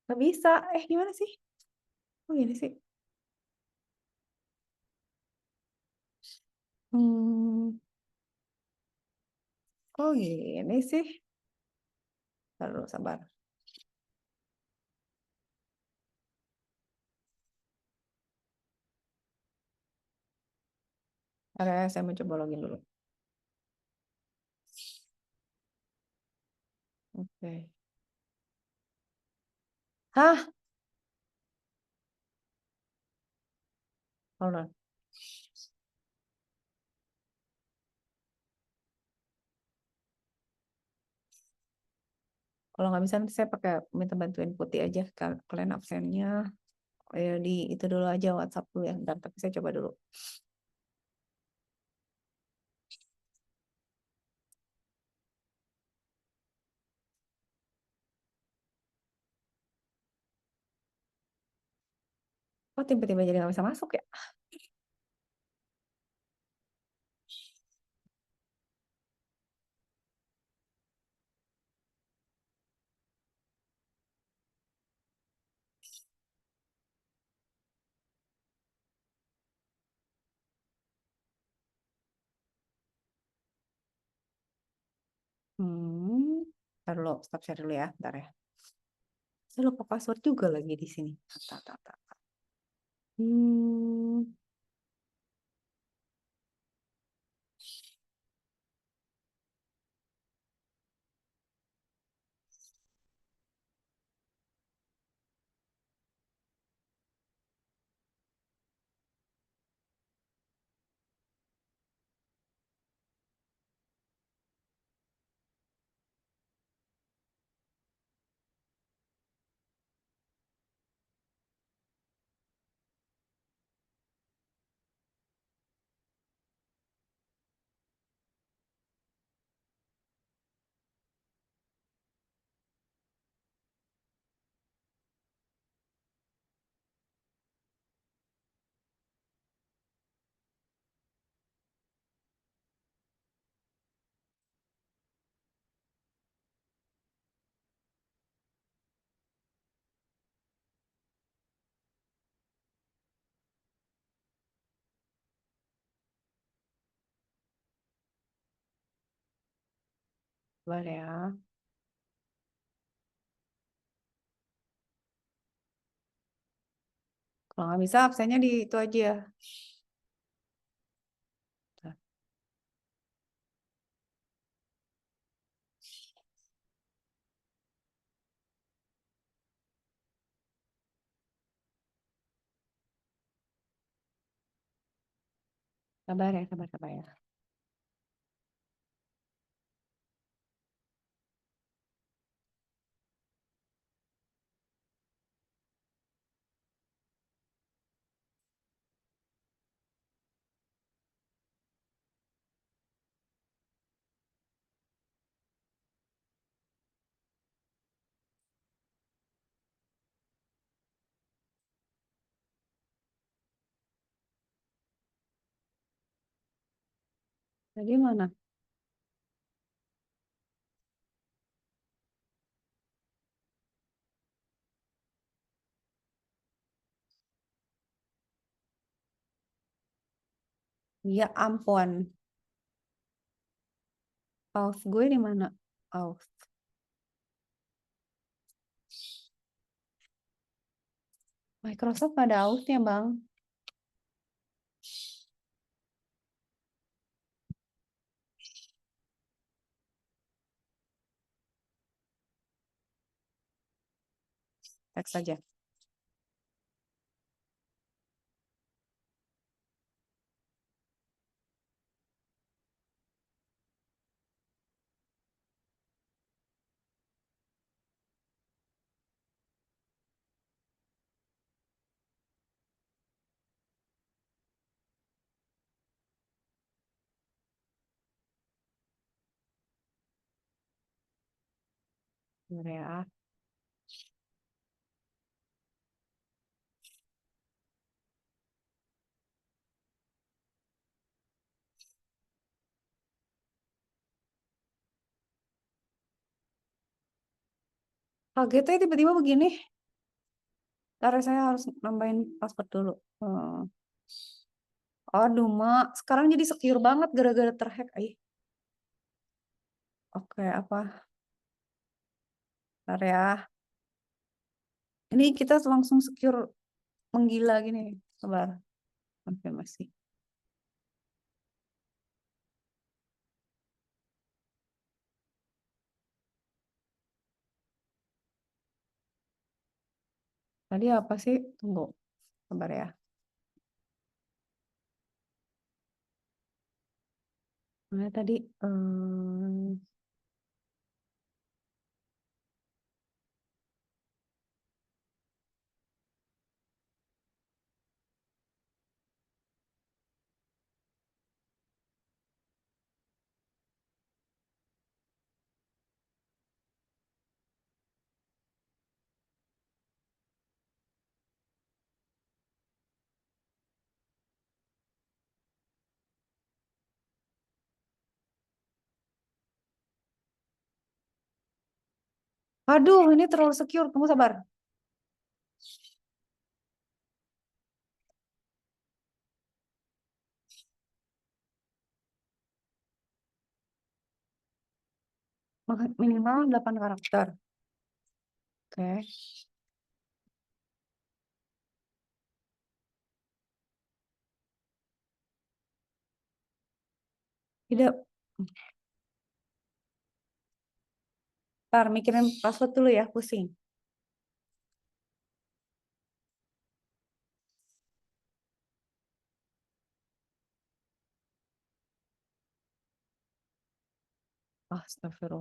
Gak bisa. Gimana sih? Oh gini sih. Hmm, kok gini sih? Terus sabar. Oke, saya mencoba login dulu. Oke. Hah? Hold on. Kalau nggak bisa nanti saya pakai minta bantuin Putih aja. Kalian absennya ya di itu dulu aja WhatsApp dulu ya. Bentar, tapi saya coba dulu. Oh tiba-tiba jadi nggak bisa masuk ya? Hmm. Ntar dulu, stop share dulu ya. Bentar ya. Saya lupa password juga lagi di sini. Tak, tak, tak. Hmm. Boleh ya. Kalau nggak bisa absennya di itu aja. Sabar ya, sabar, sabar ya. Tadi mana? Ya ampun. Pause gue di mana? Pause. Microsoft ada ausnya, Bang. Teks saja. Bentar ya. Kagetnya tiba-tiba begini. Ntar saya harus nambahin password dulu. Aduh, Mak. Sekarang jadi secure banget gara-gara terhack. Oke, apa? Bentar ya. Ini kita langsung secure menggila gini. Sabar. Konfirmasi. Tadi apa sih? Tunggu. Sabar ya. Mana tadi? em, Aduh, ini terlalu secure. Tunggu sabar. Minimal 8 karakter. Oke. Tidak. Ntar mikirin password dulu ya, pusing.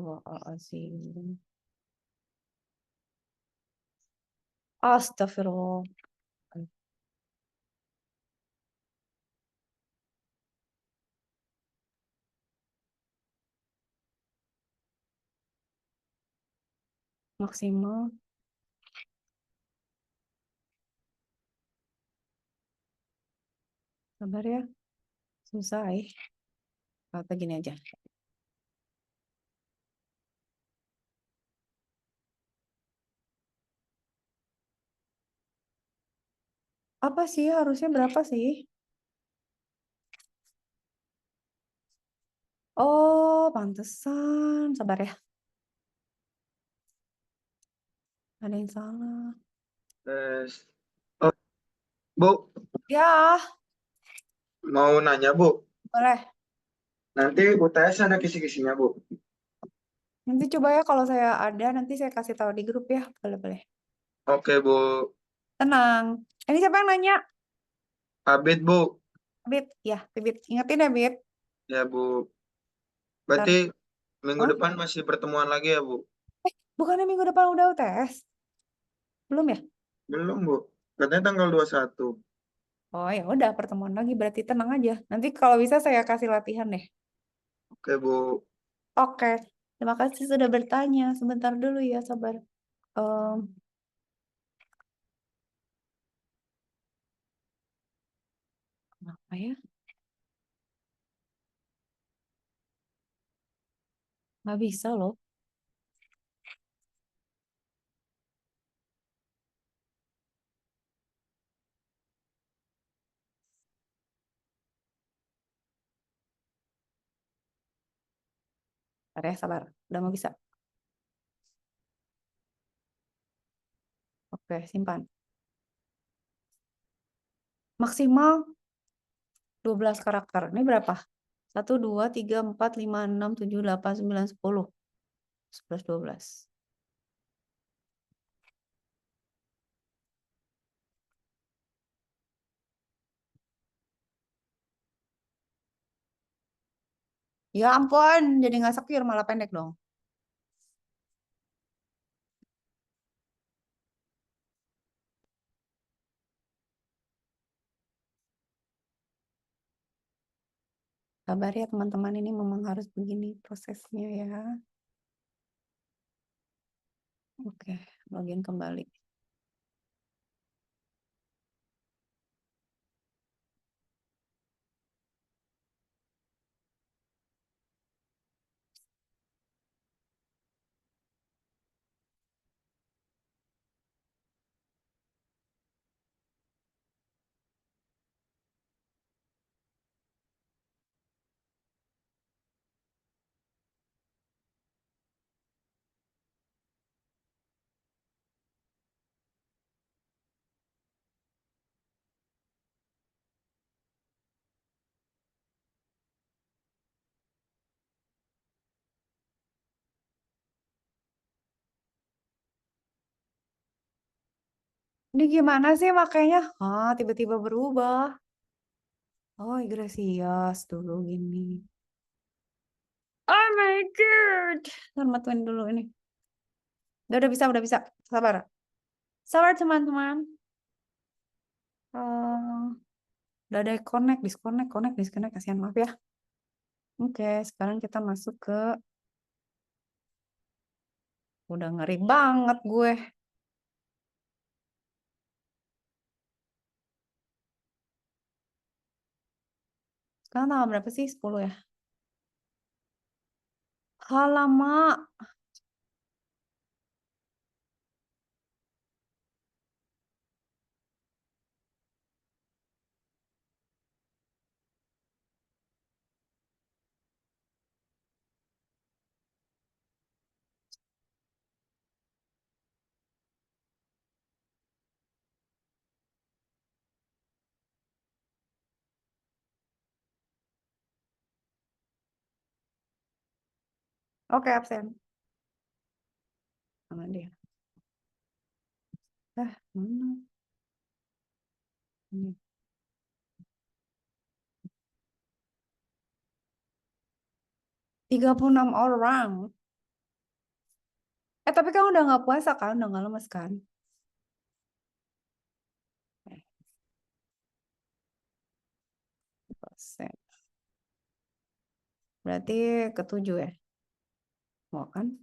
Astagfirullahaladzim. Astagfirullah. Maksimal. Sabar ya. Susah ya. Kata gini aja. Apa sih? Harusnya berapa sih? Oh, pantesan. Sabar ya. Ada yang salah. Tes. Oh, Bu, Ya, mau nanya, Bu. boleh. Nanti UTS ada kisi-kisinya, Bu. Nanti coba ya kalau saya ada, nanti saya kasih tahu di grup ya. Boleh-boleh. Oke, Bu. Tenang. Ini siapa yang nanya? Abid, Bu. Bit. Ya, Bit. Ingetin ya, Bit. Ya, Bu. Ntar. Berarti minggu Hah? depan masih pertemuan lagi ya, Bu? Bukannya minggu depan udah UTS? Belum ya? Belum, Bu. Katanya tanggal 21. Oh ya udah pertemuan lagi berarti tenang aja. Nanti kalau bisa saya kasih latihan deh. Oke, Bu. Oke. Terima kasih sudah bertanya. Sebentar dulu ya, sabar. Em, Kenapa ya? Nggak bisa loh. Sabar ya, sabar. Udah mau bisa. Oke, simpan. Maksimal 12 karakter. Ini berapa? 1, 2, 3, 4, 5, 6, 7, 8, 9, 10. 11, 12. Ya ampun, jadi nggak secure malah pendek dong. Sabar ya teman-teman, ini memang harus begini prosesnya ya. Oke, login kembali. Ini gimana sih makanya? Ah, tiba-tiba berubah. Oh, Iglesias dulu gini. my god. Ntar matuin dulu ini. Udah bisa, udah bisa. Sabar. Sabar teman-teman. Udah ada connect, disconnect. Kasihan, maaf ya. Oke, sekarang kita masuk ke... Udah ngeri banget gue. Sekarang tanggal berapa sih? 10 ya? Alamak. Oke, absen. Mana dia? Mana? Ini. 36 orang. Tapi kamu udah nggak puasa kan? Udah nggak lemes kan? Absen. Berarti ketujuh ya? Mau kan?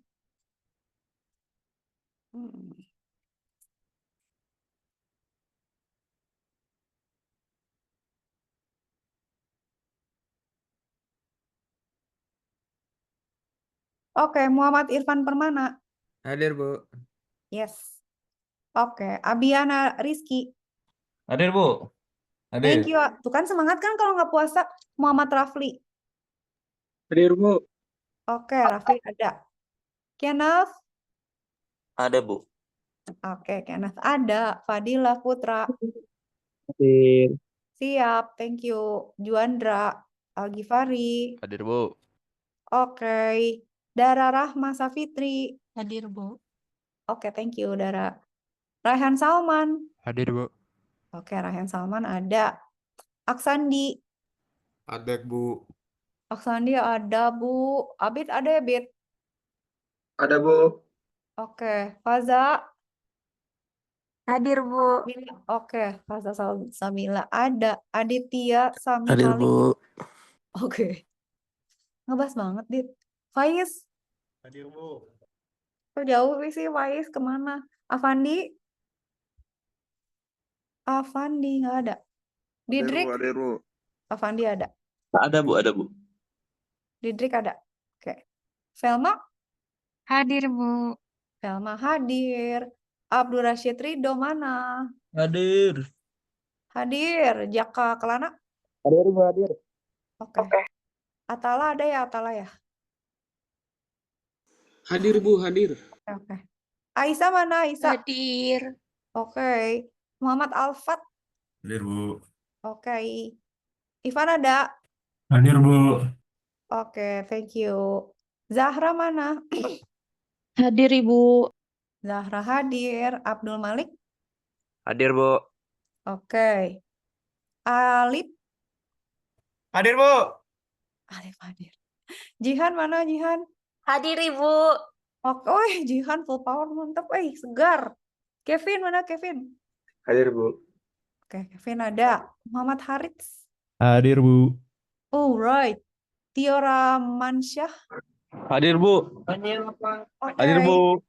Oke, Muhammad Irfan Permana. Hadir, Bu. Yes. Oke, Abiana Rizky. Hadir, Bu. Hadir. Thank you. Tuh kan semangat kan kalau nggak puasa. Muhammad Rafli. Hadir, Bu. Oke, Rafli ada. Kenneth. Ada, Bu. Oke, Kenneth ada. Fadila Putra. Hadir. Siap, thank you. Juandra. Algifari. Hadir, Bu. Oke. Dara Rahma Safitri. Hadir, Bu. Oke, thank you, Dara. Raihan Salman. Hadir, Bu. Oke, Raihan Salman ada. Aksandi. Ada, Bu. Aksandi ada, Bu. Abid ada ya, Bid? Ada, Bu. Oke. Faza. Hadir, Bu. Oke. Faza Samila ada. Aditya Sami Hadir, Malik. Bu. Oke. Ngebahas banget, Dit. Faiz. Hadir, Bu. Kok jauh sih Faiz? Kemana? Avandi? Avandi nggak ada. Didrik? Hadir, Bu. Avandi ada. Ada, Bu. Ada, Bu. Didrik ada. Oke. Velma? Hadir, Bu. Velma hadir. Abdul Rashid Ridho mana? Hadir. Hadir. Jaka Kelana? Hadir, Bu. Hadir. Oke. Atala ada ya, Atala ya? Hadir, Bu. Hadir. Oke. Aisyah mana? Aisyah. Hadir. Oke. Muhammad Alfat. Hadir, Bu. Oke. Ivan ada? Hadir, Bu. Oke, thank you. Zahra mana? Hadir, Ibu. Zahra hadir. Abdul Malik? Hadir, Bu. Oke. Alif? Hadir, Bu. Alif hadir. Jihan mana Jihan? Hadir, Ibu. Oke, Jihan full power mantap. Segar. Kevin mana Kevin? Hadir, Bu. Oke, Kevin ada. Muhammad Harits. Hadir, Bu. Right. Tiora Mansyah. Hadir, Bu. Oke. Hadir, Bu.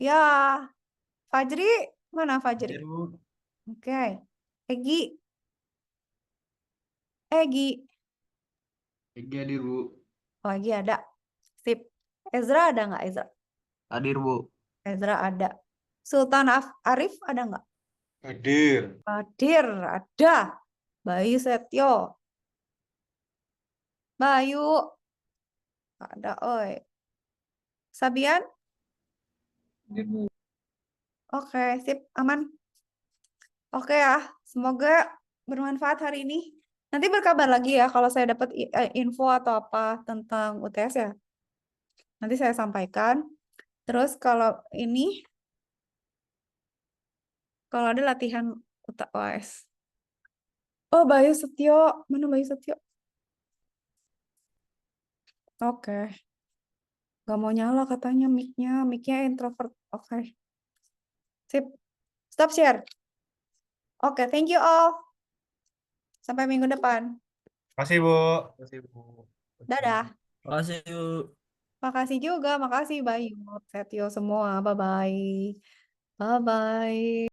Ya. Fajri mana Fajri? Hadir, Bu. Oke. Egi. Egi. Hadir, Bu. Oh, Egi ada. Sip. Ezra ada nggak Ezra? Hadir, Bu. Ezra ada. Sultan Arif ada nggak? Hadir. Hadir, ada. Bayu Setio. Bayu. Ada, oi. Sabian? Hadir, Bu. Oke, sip, aman. Oke ya, semoga bermanfaat hari ini. Nanti berkabar lagi ya kalau saya dapat info atau apa tentang UTS ya. Nanti saya sampaikan. Terus kalau ini, kalau ada latihan UTS. Oh, Bayu Setio. Mana Bayu Setio? Oke. Gak mau nyala katanya mic-nya introvert. Oke. Sip. Stop share. Oke, thank you all. Sampai minggu depan. Makasih, Bu. Dadah. Makasih, Bu. Makasih juga, makasih Bayu, Setio semua. Bye-bye. Bye-bye.